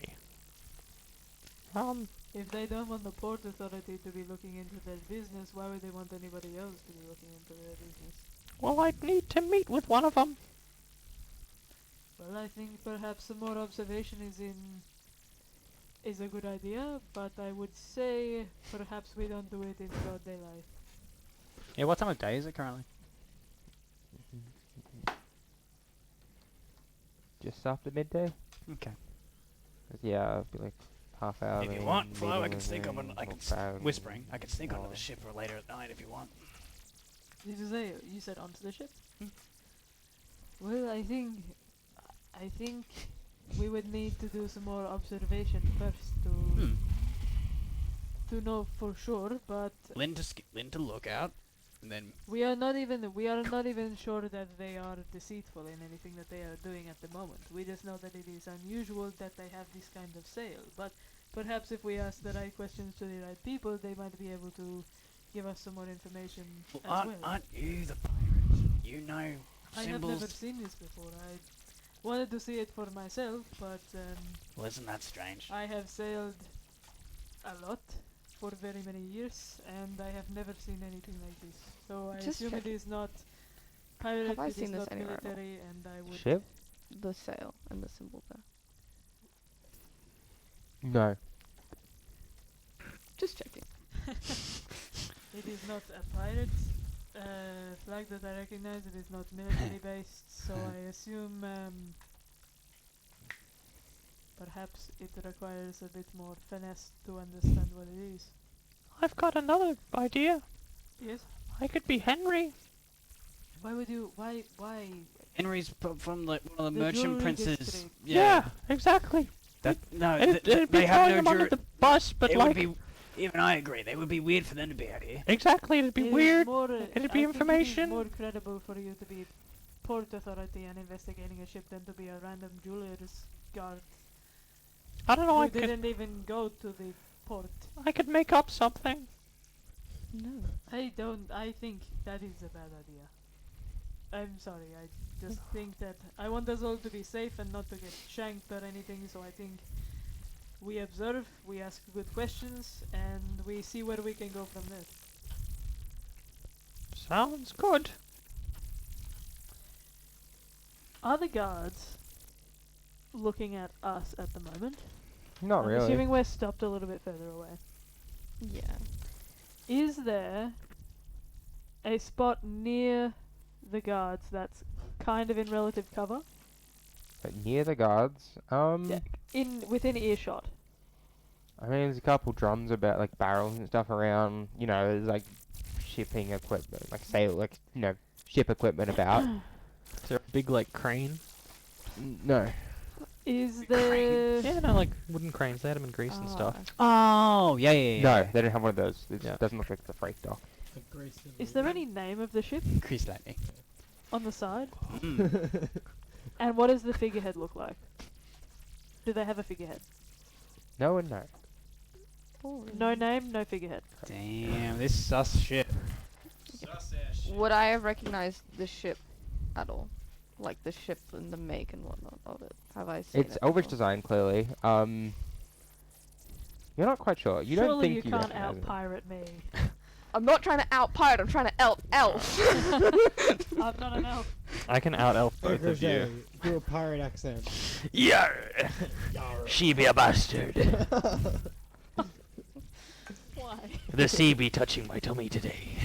If they don't want the Port Authority to be looking into their business, why would they want anybody else to be looking into their business? Well, I'd need to meet with one of them. Well, I think perhaps some more observation is a good idea, but I would say perhaps we don't do it in broad daylight. Yeah, what time of day is it currently? Just after midday. Okay. Yeah, it'll be like half hour. If you then want, Flo, I meeting can sneak up and on. I can walk around whispering. I can sneak onto or- the ship for later at night if you want. Did you say you said onto the ship? Hmm. Well, I think we would need to do some more observation first to know for sure. But Lynn to look out, and then we are not even sure that they are deceitful in anything that they are doing at the moment. We just know that it is unusual that they have this kind of sale. But perhaps if we ask the right questions to the right people, they might be able to give us some more information as well. aren't you the pirate? You know I have symbols. never seen this before. I wanted to see it for myself, but Well, isn't that strange? I have sailed a lot for very many years, and I have never seen anything like this. So I Just assume it check. is not pirate, Have I it is seen this not anywhere at all? military, and I would... Ship? The sail and the symbol there. No. Just checking. It is not a pirate flag that I recognize, it is not military based, so I assume perhaps it requires a bit more finesse to understand what it is. I've got another idea. Yes? I could be Henry. Why would you... Why... Henry's from like one of the The merchant jewelry princes. district. Yeah, exactly. That no, It'd be they have throwing no them under the bus, but it like would be. Even I agree. They would be weird for them to be out here. exactly, it'd be It is weird. more, It'd I be think it is information. more credible for you to be Port Authority and investigating a ship than to be a random jeweler's guard I don't know. who I could didn't even go to the port. make up something. No. I think that is a bad idea. I'm sorry, I just think that I want us all to be safe and not to get shanked or anything, so I think we observe, we ask good questions, and we see where we can go from there. Sounds good. Are the guards looking at us at the moment? Not I'm really. assuming we're stopped a little bit further away. Yeah. Is there a spot near the guards that's kind of in relative cover? But near the guards, Yeah, within earshot. I mean, there's a couple drums about, like, barrels and stuff around, you know, there's, like, shipping equipment, like, ship equipment about. Is there a big like crane? No. Is there... Yeah, no, like wooden cranes. They had them in Greece and stuff. Oh, yeah, yeah, yeah. No, they don't have one of those. It Yeah. doesn't look like it's a freight dock. Is there any name of the ship Grease lightning. on the side? Mm. And what does the figurehead look like? Do they have a figurehead? No and no. No name, no figurehead. Damn, this sus shit. Would I have recognized the ship at all? Like the ship and the make and whatnot of it? Have I seen It's it Elvish before? design, clearly. You're not quite sure. You Surely don't think you you can't recognize it. out-pirate me. I'm not trying to out-pirate, I'm trying to elf. I'm not an elf. I can out elf both of you. Do a pirate accent. Yar! She be a bastard. Why? The sea be touching my tummy today,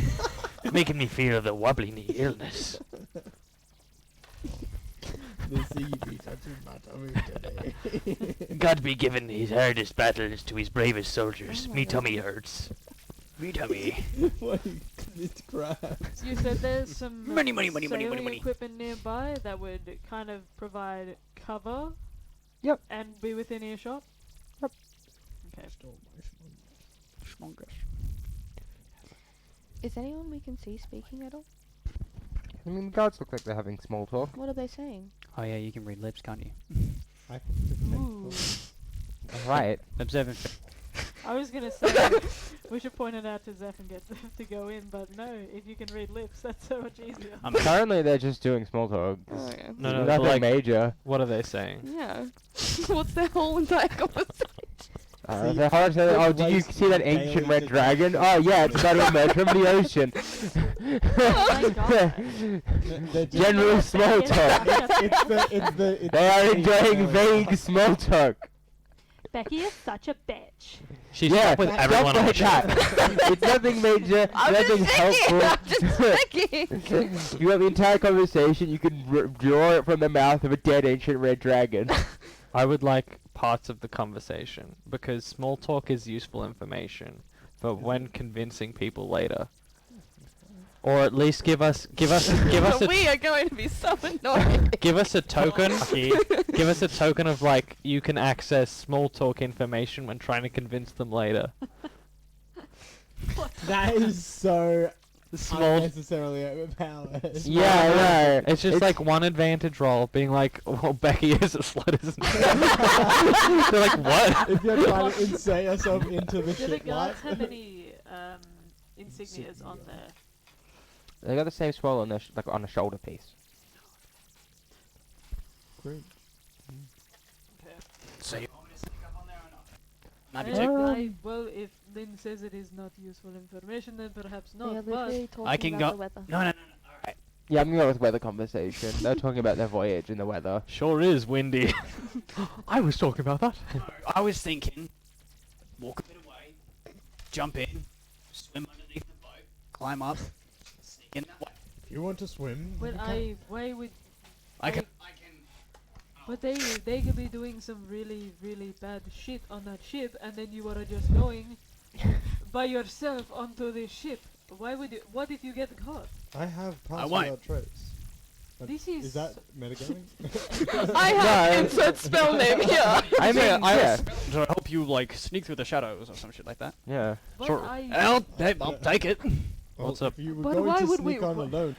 making me feel the wobbly knee illness. The sea be touching my tummy today. God be giving his hardest battles to his bravest soldiers. Oh Me my tummy hurts. Me tummy. What it's crabs. You said there's some Money, money, money, money, money, sailing money. equipment nearby that would kind of provide cover. Yep. And be within earshot. Yep. Okay. Is anyone we can see speaking at all? I mean, the guards look like they're having small talk. What are they saying? Oh yeah, you can read lips, can't you? I can detect Ooh. Right. Observant. I was gonna say we should point it out to Zeph and get Zeph to go in, but no, if you can read lips, that's so much easier. Currently, they're just doing small talk. Oh, yeah. No, no, but Nothing like, major. what are they saying? Yeah. What's their whole entire conversation? See, They're hard to say, the oh, do you waste see that of ancient daily red dragon? Oh, yeah, it's about to emerge from the ocean. my God. They're just- General small talk. it's They are the enjoying story. vague small talk. Becky is such a bitch. She's Yeah, stuck with stuff everyone on the like ship. that. It's nothing major, I'm nothing just helpful. checking! I'm just checking! You want the entire conversation, you can draw it from the mouth of a dead ancient red dragon. I would like parts of the conversation because small talk is useful information, but when convincing people later, or at least give us a We are going to be so annoyed. give us a token. Give us a token of like you can access small talk information when trying to convince them later. That is so Small. unnecessarily overpowered. Yeah, I know. It's just like one advantage roll, being like, well, Becky is a slut, isn't she? They're like, what? If you're trying to insert yourself into the Do the shit light. guards have any insignias on there? They got the same swirl on their like on a shoulder piece. Great. Okay. So you want me to sneak up on there or not? Maybe Well, well, if Lynn says it is not useful information, then perhaps They are not. But literally talking I can about go- the weather. No. Alright. Yeah, I'm gonna go with weather conversation. They're talking about their voyage and the weather. Sure is windy. I was talking about that. I was thinking, walk a bit away, jump in, swim underneath the boat, climb up, sneak in that way. If you want to swim, when you can. why would I can. but they could be doing some really bad shit on that ship, and then you are just going by yourself onto this ship. Why would you? What if you get caught? I have I passed won't. without trace. But This is is that metagaming? I have No, insert spell name here. I mean, yeah, To help you like sneak through the shadows or some shit like that. yeah. But Sure. I'll take it. Well, What's up? If you were But going why to would sneak we- on wh- alone,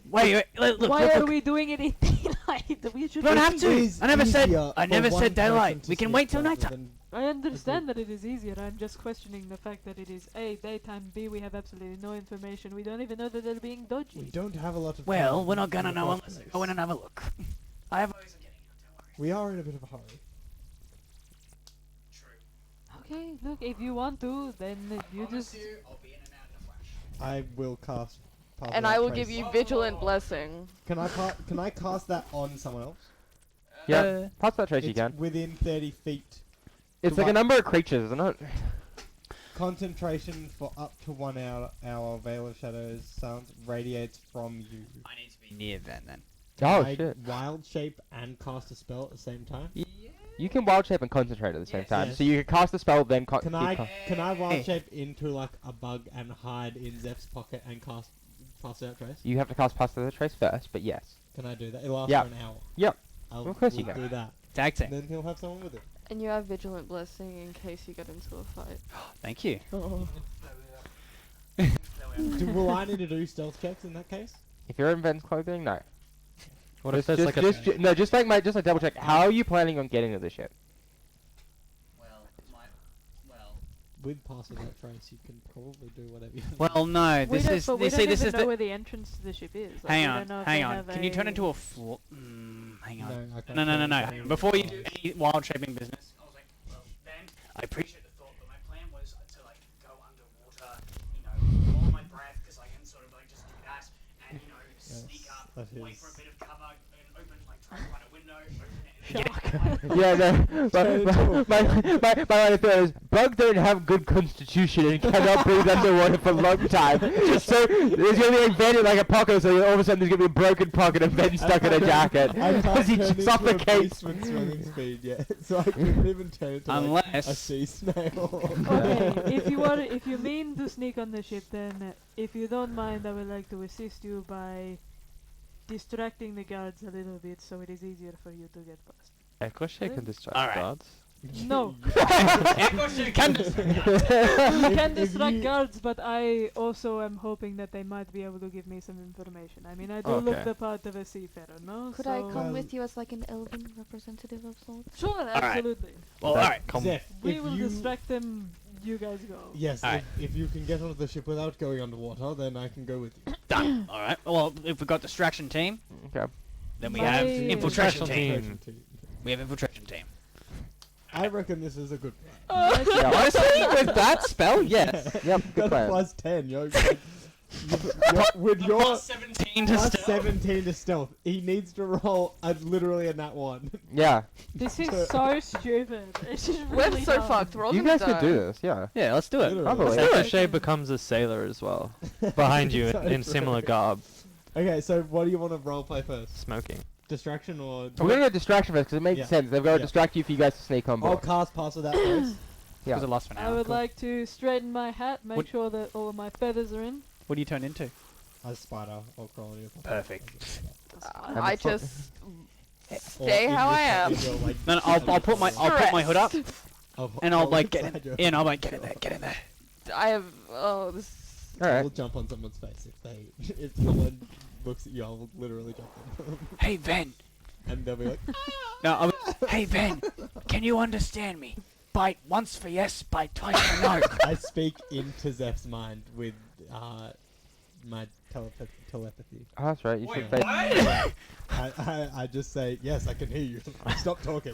Wait, look, why look, are look. we doing it in daylight? We should. We don't have it to. is I never said. easier I for never one said daylight. person to We can sneak wait till rather nighttime. than- I understand that it is easier. I'm just questioning the fact that it is A, daytime, B, we have absolutely no information. We don't even know that they're being We dodgy. don't have a lot of. Well, time we're not in gonna the know first unless we place. go in and have a look. I have ways of getting out. Don't worry. We are in a bit of a hurry. Okay, look, if you want to, then you just. I'll be in and out in a flash. I will cast. Pass And without I will trace. give you vigilant blessing. Can I cast that on someone else? Yeah, pass that trace you It's can. within 30 feet. It's like a number of creatures, isn't it? Concentration for up to 1 hour. Veil of Shadows sounds radiates from you. I need to be near then. Oh Can I shit. Wild shape and cast a spell at the same time. You can wild shape and concentrate at the same Yes. time. Yes. So you can cast the spell, then Can I Hey. wild shape into like a bug and hide in Zeph's pocket and cast pass without trace? You have to cast pass the trace first, but yes. Can I do that? It lasts Yeah. for an hour. Yep. I'll Of course you we'll can. do that. Tag team. Then he'll have someone with him. And you have Vigilant Blessing in case you get into a fight. Thank you. Oh. Will I need to do stealth checks in that case? If you're in Ven's clothing, no. What if Just, there's like a no, just like double check. How are you planning on getting to the ship? With pass with that trace, you can probably do whatever you want. Well, no. We This don't, is. but we See, don't this even is know the. where the entrance to the ship is. Like, Hang we on, don't know if hang they on. have Can you turn a- into a floor? Hang on. No, I can't No, no, no, turn no. into Hang on. a Before you do fly. any wild shaping business, I was like, well, Ben, I appreciate the thought, but my plan was to like go underwater, you know, hold my breath because I can sort of like just do that, and you know, sneak up, that wait is- for a bit of cover, and open like try to find a window, open it, and then Shark. Yeah, no. My line of thought is bugs don't have good constitution and cannot breathe underwater for a long time. So there's gonna be a vent in like a pocket, so all of a sudden there's gonna be a broken pocket and vent stuck in a jacket I can't as he turn into a suffocates. beast with swimming speed yet, so I couldn't even turn into like, a Unless sea snail. Okay, if you mean to sneak on the ship, then if you don't mind, I would like to assist you by distracting the guards a little bit, so it is easier for you to get past. Equishay can distract Alright. guards. No, you can just. you can If distract you- guards, but I also am hoping that they might be able to give me some information. I mean, I do look Okay. the part of a seafarer, no? Could so I come Well- with you as like an elven representative of sorts? Sure, absolutely. Well, That alright. com- Zeph, We if will you distract them. You guys go. yes, Alright. if you can get onto the ship without going underwater, then I can go with you. Done. All right. Well, if we've got distraction team, Okay. then we My- have infiltration Infiltration team. team. We have infiltration team. I reckon this is a good plan. Yeah. Honestly, with that spell, yes. Yep. Good Got a plan. plus 10, yo. With your Plus 17 to plus stealth. 17 to stealth, he needs to roll literally a nat 1. Yeah. This is so stupid. It's just We're really so dumb. fucked. We're all You gonna guys could die. do this. Yeah. Yeah, let's do it. Literally. Probably. Equishay becomes a sailor as well, behind you in similar garb, Okay, so what do you want to roleplay first? smoking. Distraction or... We're gonna go distraction first because it makes Yeah. sense. They've got to Yeah. distract you for you guys to sneak on I'll board. cast pass without trace. Yeah. Was it lost for now? I would Cool. like to straighten my hat, make What- sure that all of my feathers are in. What do you turn into? A spider or crawl on your pocket. Perfect. And I the fo- just Or stay in how your I am. in your, like, No, no, I'll put my hood up and I'll like get inside in. your- Yeah, and I'll like get in there, get in there. I have this. All right. We'll jump on someone's face if someone looks at you. I'll literally jump on them, Hey Ben. and they'll be like, No, hey Ben, can you understand me? Bite once for yes, bite twice for no. I speak into Zeph's mind with my telepathy. Oh, that's right. You should. I just say yes. I can hear you. Stop talking.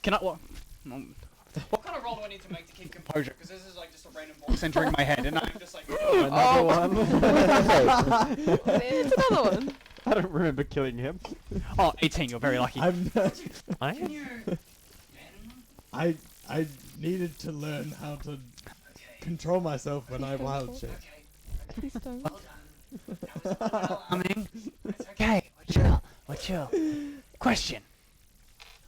Can I what? What kind of roll do I need to make to keep composure? Because this is like just a random box entering my head, and I'm just like. Another one. It's another one. I don't remember killing him. Oh, 18. You're very lucky. I'm. I Can you? I needed to learn how to control myself when I wild shit. Please don't. Well done. Coming. It's okay. We're chill. We're chill. Question.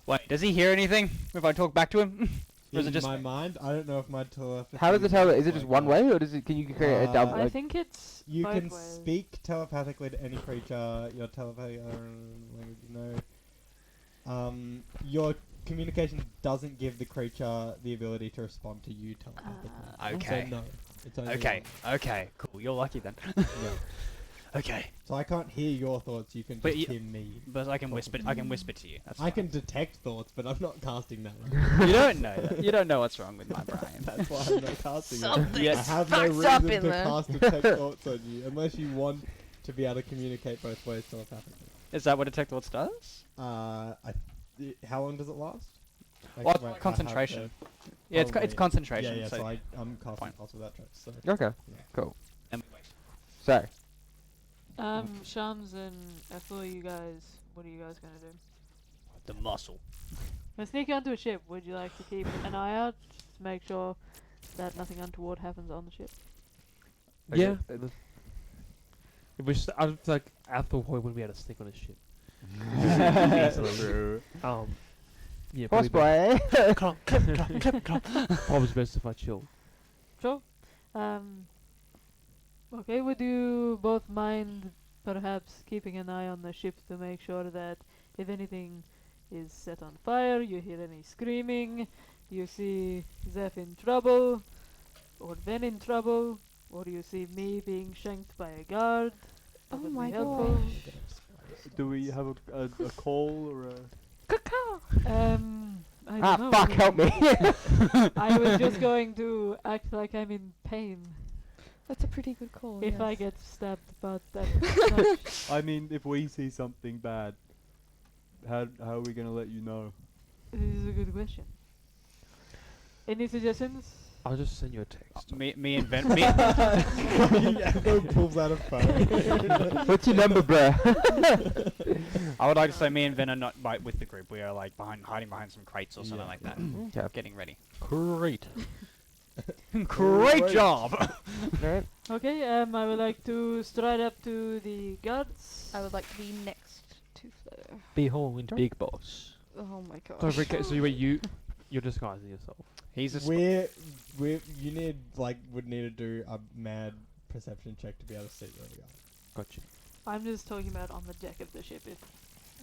Wait, does he hear anything if I talk back to him? Or is it In just my mind, I don't know if my telepathy. How does it tell? Is it just like one that. way, or does it? Can you create a double? I Like, think it's You both can ways. speak telepathically to any creature. Your telepathy language, your communication doesn't give the creature the ability to respond to you telepathically. Okay. So no, it's only Okay. one. Okay. Cool. You're lucky then. Yeah. Okay. So I can't hear your thoughts. You can But just you- hear me. But I can whisper. I can whisper to you. That's I fine. can detect thoughts, but I'm not casting that one. You don't know that. You don't know what's wrong with my brain. That's why I'm not casting it. Something I have no fucks up reason in to there. cast detect thoughts on you, unless you want to be able to communicate both ways telepathically. Is that what detect thoughts does? How long does it last? Well, wait, I have concentration. to- Yeah, it's probably- concentration. Yeah, so so I'm casting Fine. pulse without trace. So okay. and wait. So, Shams and Ethel, you guys, what are you guys gonna do? The muscle. When sneaking onto a ship, would you like to keep an eye out just to make sure that nothing untoward happens on the ship? Yeah. It was. I was like, Ethel probably wouldn't be able to sneak on his ship. True. Yeah. horse Probably boy. Probably best if I chill. Sure. Okay, would you both mind perhaps keeping an eye on the ship to make sure that if anything is set on fire, you hear any screaming, you see Zeph in trouble, or Ven in trouble, or you see me being shanked by a guard. That Oh would my be helpful. Do we have a call or a? I don't know. Fuck, help me. I was just going to act like I'm in pain That's a pretty good call. if yes. I get stabbed, but that's not. I mean, if we see something bad, how are we gonna let you know? This is a good question. Any suggestions? I'll just send you a text. Me and Ven. Me, Go pulls out a phone. What's your number, bruh? I would like to say me and Ven are not with the group. We are like hiding behind some crates or something like that. Okay. Getting ready. Great. Great job. Alright. Okay, I would like to stride up to the guards. I would like to be next to Flo. Behold, big boss. Oh my god. So, so you're disguising yourself. He's a You need would need to do a mad perception check to be able to see where we are. Gotcha. I'm just talking about on the deck of the ship. If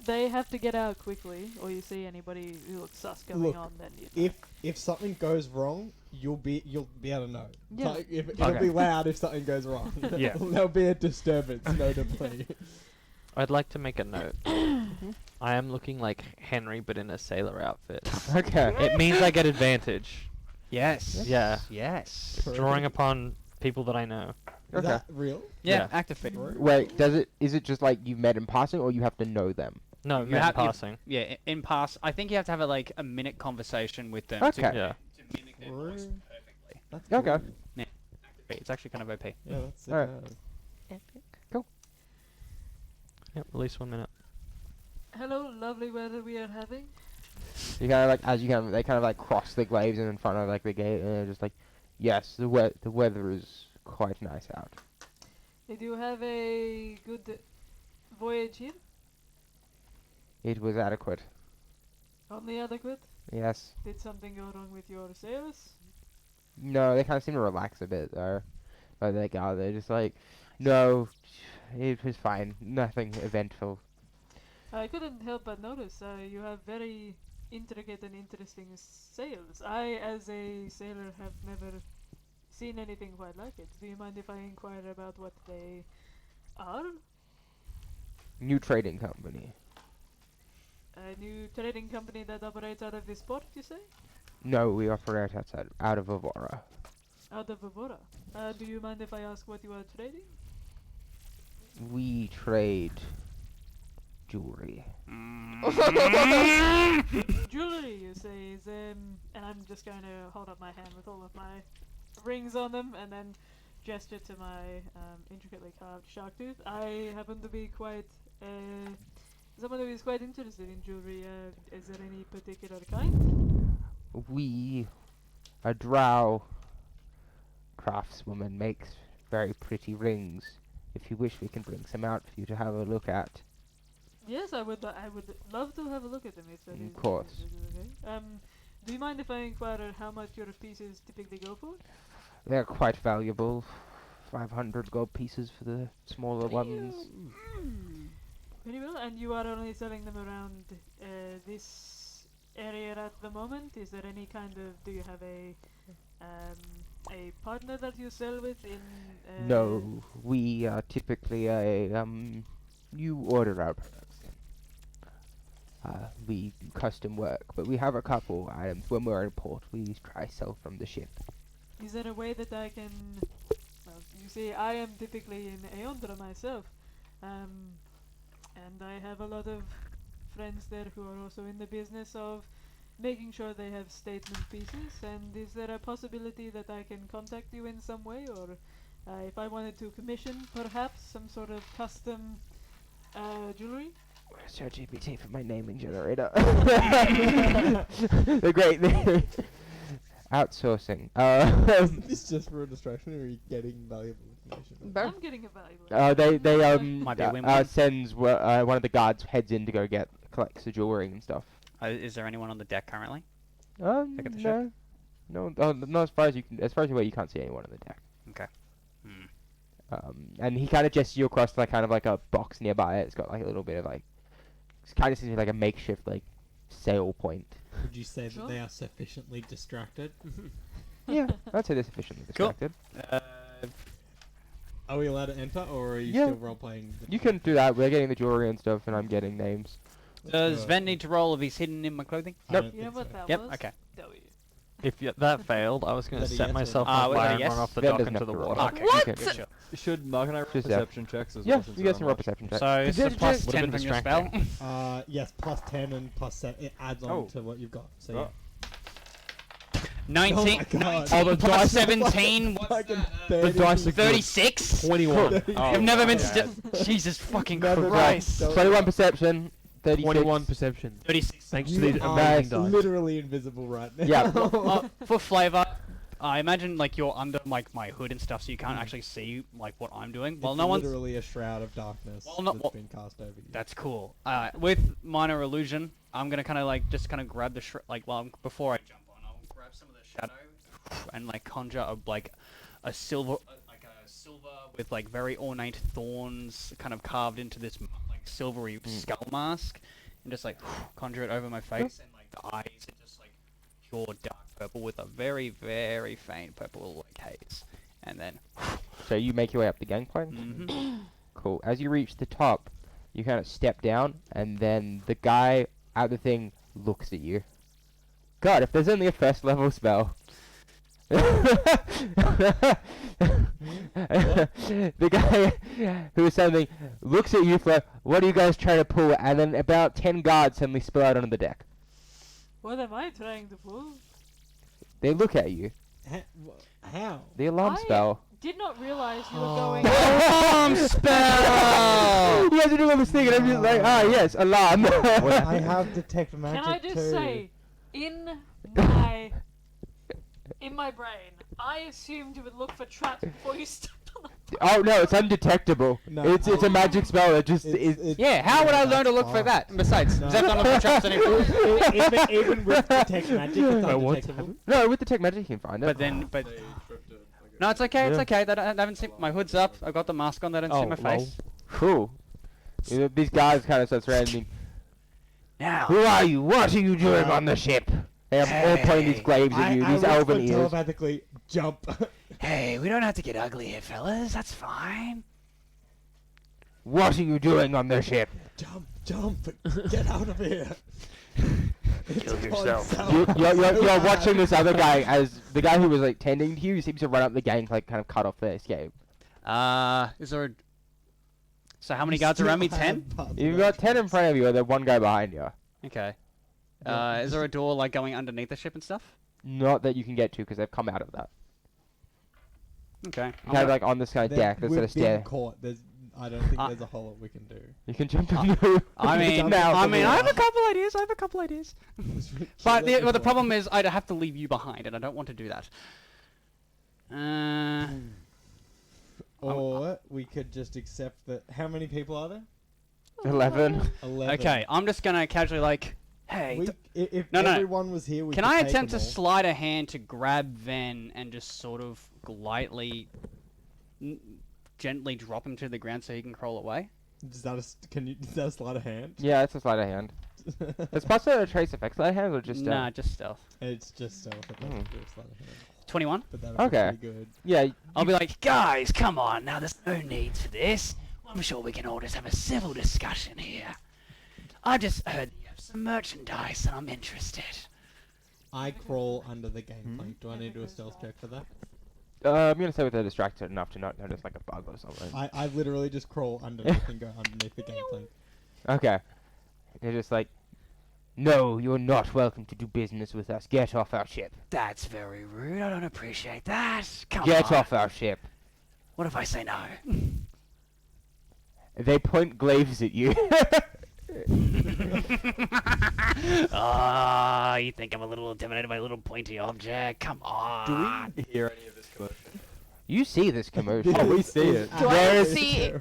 they have to get out quickly, or you see anybody who looks sus coming Look, on, then you If something goes wrong, you'll be able to know. Yeah. Like, it'll be loud if something goes wrong. Yeah. There'll be a disturbance, notably. I'd like to make a note. I am looking like Henry, but in a sailor outfit. Okay. It means I get advantage. yes. Yeah. Yes. Drawing upon people that I know. Is Okay. that real? Yeah. Yeah. Active feat. Wait, is it just like you've met in passing, or you have to know them? No, You men have- you- passing. Yeah. In pass, I think you have to have a minute conversation with them. Okay. Yeah. To mimic their voice perfectly. That's Okay. cool. It's actually kind of OP. Yeah, that's sick. Alright. Epic. Yep, at least 1 minute. Hello, lovely weather we are having. You kind of like they kind of like cross the glaives in front of like the gate, and they're just like, yes, the weather is quite nice out. Did you have a good voyage here? It was adequate. Only adequate? Yes. Did something go wrong with your sails? No, they kind of seem to relax a bit though. But they're just like, no, it was fine. Nothing eventful. I couldn't help but notice you have very intricate and interesting sails. I, as a sailor, have never seen anything quite like it. Do you mind if I inquire about what they are? New trading company. A new trading company that operates out of this port, you say? No, we operate out of Avora. Out of Avora. Do you mind if I ask what you are trading? We trade jewelry. Jewelry, you say, is and I'm just going to hold up my hand with all of my rings on them and then gesture to my intricately carved shark tooth. I happen to be quite someone who is quite interested in jewelry. Is there any particular kind? A drow craftswoman makes very pretty rings. If you wish, we can bring some out for you to have a look at. Yes, I would love to have a look at them if that is. Of course. Is okay. Do you mind if I inquire how much your pieces typically go for? They're quite valuable. 500 gold pieces for the smaller ones. Very well, and you are only selling them around this area at the moment? Is there any kind of, do you have a partner that you sell with in... No, we are typically you order our products. We do custom work, but we have a couple items when we're in port. We try sell from the ship. Is there a way that I can... Well, you see, I am typically in Aeondra myself, and I have a lot of friends there who are also in the business of making sure they have statement pieces, and is there a possibility that I can contact you in some way, or if I wanted to commission perhaps some sort of custom jewelry? Where's ChatGPT for my naming generator? They're great. Outsourcing. It's just for a distraction, or are you getting valuable information? I'm getting a valuable. They Might be a win-win. sends one of the guards heads in to go collects the jewelry and stuff. Is there anyone on the deck currently? Pick up the ship? No, not as far as you can. As far as you're aware, you can't see anyone on the deck. Okay. Hmm. And he kind of gestures you across like kind of like a box nearby. It's got like a little bit of like kind of seems like a makeshift like sail point. Would you say Sure. that they are sufficiently distracted? Yeah, I'd say they're sufficiently Cool. distracted. Are we allowed to enter, or are you Yeah. still role playing? You can do that. We're getting the jewelry and stuff, and I'm getting names. Does Ven need to roll if he's hidden in my clothing? Nope. You know what that Yep. was? Okay. W. If that failed, I was going to That a set yes or myself no? on Was that a fire and yes? run off the Ven dock doesn't into have the to roll. water. Okay. What? Okay. Good shot. Should Mark and I roll Just, perception checks as Yeah, well? since you we're guys can on roll watch? perception check. So it's Just- a plus just- Would've 10 been from your spell. distracting. Yes, plus 10 and plus 7. It adds on Oh. to what you've got. So Oh. yeah. 19, Oh my God. 19 Oh, the plus dice- 17. What's Fucking that? The dice are good. 36? 21. I've never been. okay. Jesus fucking Never Christ. mind. 21 perception. 36. 21 perception. 36. Thanks to You these are amazing dice. literally invisible right now. Yeah. For flavor, I imagine like you're under like my hood and stuff, so you can't actually see like what I'm doing. Well, It's no one's. literally a shroud of darkness Well, no- that's well- been cast over you. That's cool. With minor illusion, I'm gonna kind of like just kind of grab the before I jump on, I'll grab some of the shadow and like conjure a silver with like very ornate thorns kind of carved into this like silvery skull mask, and just like conjure it over my face, and like the eyes are just like pure dark purple with a very very faint purple like haze, and then So you make your way up the gangplank. Cool. As you reach the top, you kind of step down, and then the guy at the thing looks at you. God, if there's only a first level spell. The guy who is something looks at you for, what are you guys trying to pull? And then about 10 guards suddenly spill out onto the deck. What am I trying to pull? They look at you. How? The alarm I- spell. Did not realize you were going. alarm spell. You guys are doing all this thing, and I'm just like, ah, yes, alarm. I have detect magic Can I just too. say, in my brain, I assumed you would look for traps before you stepped on the. Oh no, it's undetectable. No, it's a magic spell that just is. Yeah, how would I learn to look for that? And besides, No. Zeb don't look for traps anymore. even with detect magic, it's what's undetectable. No, with the tech magic you can find it. But no, it's okay. It's Yeah. okay. I haven't seen my hood's up. I've got the mask on. They don't see my lol. face. Cool. These guys kind of start surrounding. Now, Who are you? What are you doing on the ship? They have all pointing these glaives at you. These elven whispered ears. telepathically, jump. hey, we don't have to get ugly here, fellas. That's fine. What are you doing on the ship? jump, get out of here. Kill yourself. You're watching this other guy as the guy who was like tending to you seems to run up the gangplank, kind of cut off the escape. Is there? So how many guards around me? 10. You've got 10 in front of you, and then one guy behind you. Okay. Is there a door like going underneath the ship and stuff? Not that you can get to because they've come out of that. Okay. Kind of like on this kind of deck. There's a We've stair. been caught. I don't think Uh, there's a whole lot we can do. You can jump into. I mean, now. I have a couple ideas. But the problem is, I'd have to leave you behind, and I don't want to do that. Or we could just accept that. How many people are there? 11. 11. Okay, I'm just gonna casually like, hey, We, if No, no. everyone was here, we can could I take attempt to them all. slide a hand to grab Ven and just sort of lightly, gently drop him to the ground so he can crawl away? Is that a sleight of hand? Yeah, it's a sleight of hand. It's possible to trace effects sleight of hand or just. Nah, just stealth. It's just stealth. It doesn't do a sleight of hand. 21. But that would Okay. be pretty good. Yeah. I'll be like, guys, come on, now there's no need for this. I'm sure we can all just have a civil discussion here. I just heard you have some merchandise and I'm interested. I crawl under the gangplank. Do I need to do a stealth check for that? I'm gonna say that they're distracted enough to not notice like a bug or something. I literally just crawl underneath and go underneath the gangplank. Okay. They're just like, no, you're not welcome to do business with us. Get off our ship. That's very rude. I don't appreciate that. Come Get on. off our ship. What if I say no? They point glaives at you. Ah, you think I'm a little intimidated by a little pointy object? Come on. Do we hear any of this commotion? You see this commotion. Oh, we see it. Do I There's- see?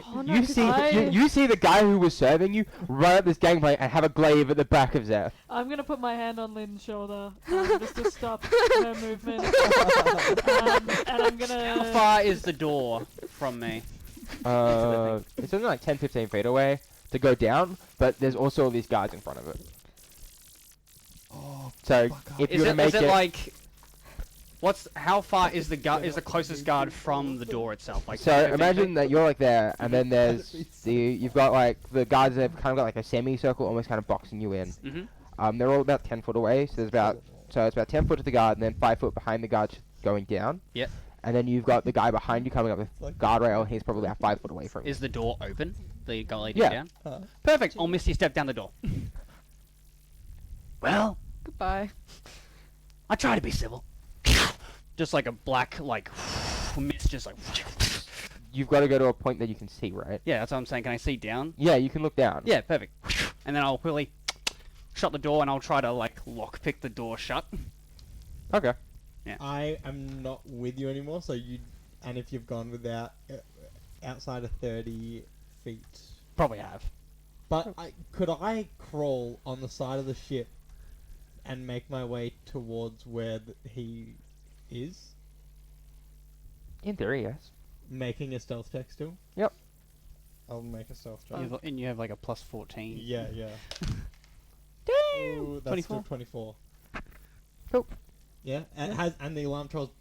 Oh no, You 'cause see, you see the guy who was serving you run up this gangplank and have a glaive at the back of Zeph. I'm gonna put my hand on Lynn's shoulder just to stop her movement. And I'm How gonna. far is the door from me? It's only like 10-15 feet away, to go down, but there's also all these guards in front of it. Oh, So fuck if Is you were to it, make is it it, like... How far is the closest guard from the door itself? Like so 15 imagine feet? that you're like there, and then there's you've got like the guards that have kind of got like a semicircle, almost kind of boxing you in. Mhm. They're all about 10 foot away, so it's about 10 foot to the guard, and then 5 foot behind the guard going down. Yep. And then you've got the guy behind you coming up the guardrail, and he's probably about 5 foot away from you. Is the door open? The guy leading Yeah. down? Perfect. I'll misty step down the door. Well, Goodbye. I try to be civil. Just like a black, mist, just like... You've got to go to a point that you can see, right? Yeah, that's what I'm saying. Can I see down? Yeah, you can look down. Yeah, perfect. And then I'll quickly shut the door and I'll try to, lockpick the door shut. Okay. I am not with you anymore, so and if you've gone without outside of 30 feet. Probably have. But could I crawl on the side of the ship and make my way towards where he is? In theory, yes. Making a stealth check still? Yep. I'll make a stealth check. And you have like a plus 14. Yeah. Damn! Ooh, that's 24. 24. Cool. Yeah, and the alarm troll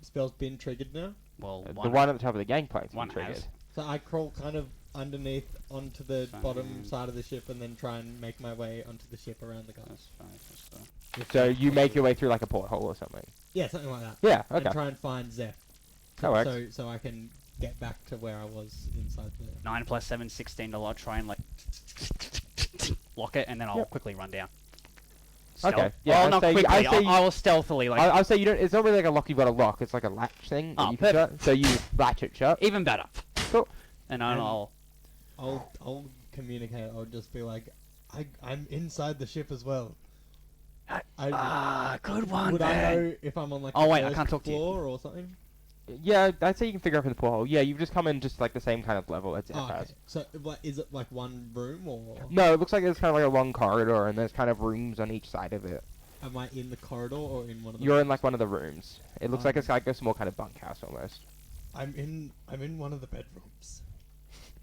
spell's been triggered now. Well, The one at the top of the gangplank's been one triggered. has. So I crawl kind of underneath onto the Fine. bottom side of the ship and then try and make my way onto the ship around the guys. That's fine. That's fine. If So that's you make your possible. way through like a porthole or something. Yeah, something like that. Yeah, okay. And try and find Zeph. That works. So I can get back to where I was inside the... 9 plus 7, 16. I'll try and lock it, and then I'll Yep. quickly run down. Okay, Stealth. yeah, Well, I'd not say- quickly. I'd say I will stealthily I'll say you don't. It's not really like a lock. You've got a lock. It's like a latch thing that Oh, you can shut. So you latch it shut. even better. Cool. And I'll I'll communicate. I'll just be like, I'm inside the ship as well. good one. Would I man. know if I'm on like Oh, the wait, I first can't talk to you. floor or something? Yeah, I'd say you can figure out from the porthole. Yeah, you've just come in just like the same kind of level as it Oh, has. okay. So is it like one room or No, it looks like it's kind of like a long corridor, and there's kind of rooms on each side of it. am I in the corridor or in one of the? You're in rooms? like one of the rooms. It looks like it's like a small kind of bunkhouse almost. I'm in one of the bedrooms.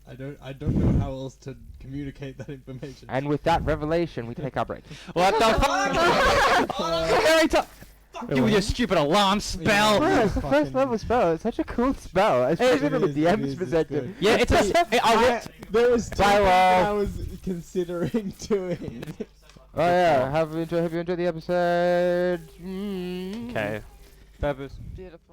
I don't know how else to communicate that information. And with that revelation, we take our break. What the fuck? Every time. You with your stupid alarm spell. Bro, it's the first level spell. It's such a cool spell, especially from the DM's perspective. Yeah, it's a. There was two Bye, things Lol. I was considering doing. Oh yeah, have you enjoyed the episode? Okay. Peppers. Beautiful.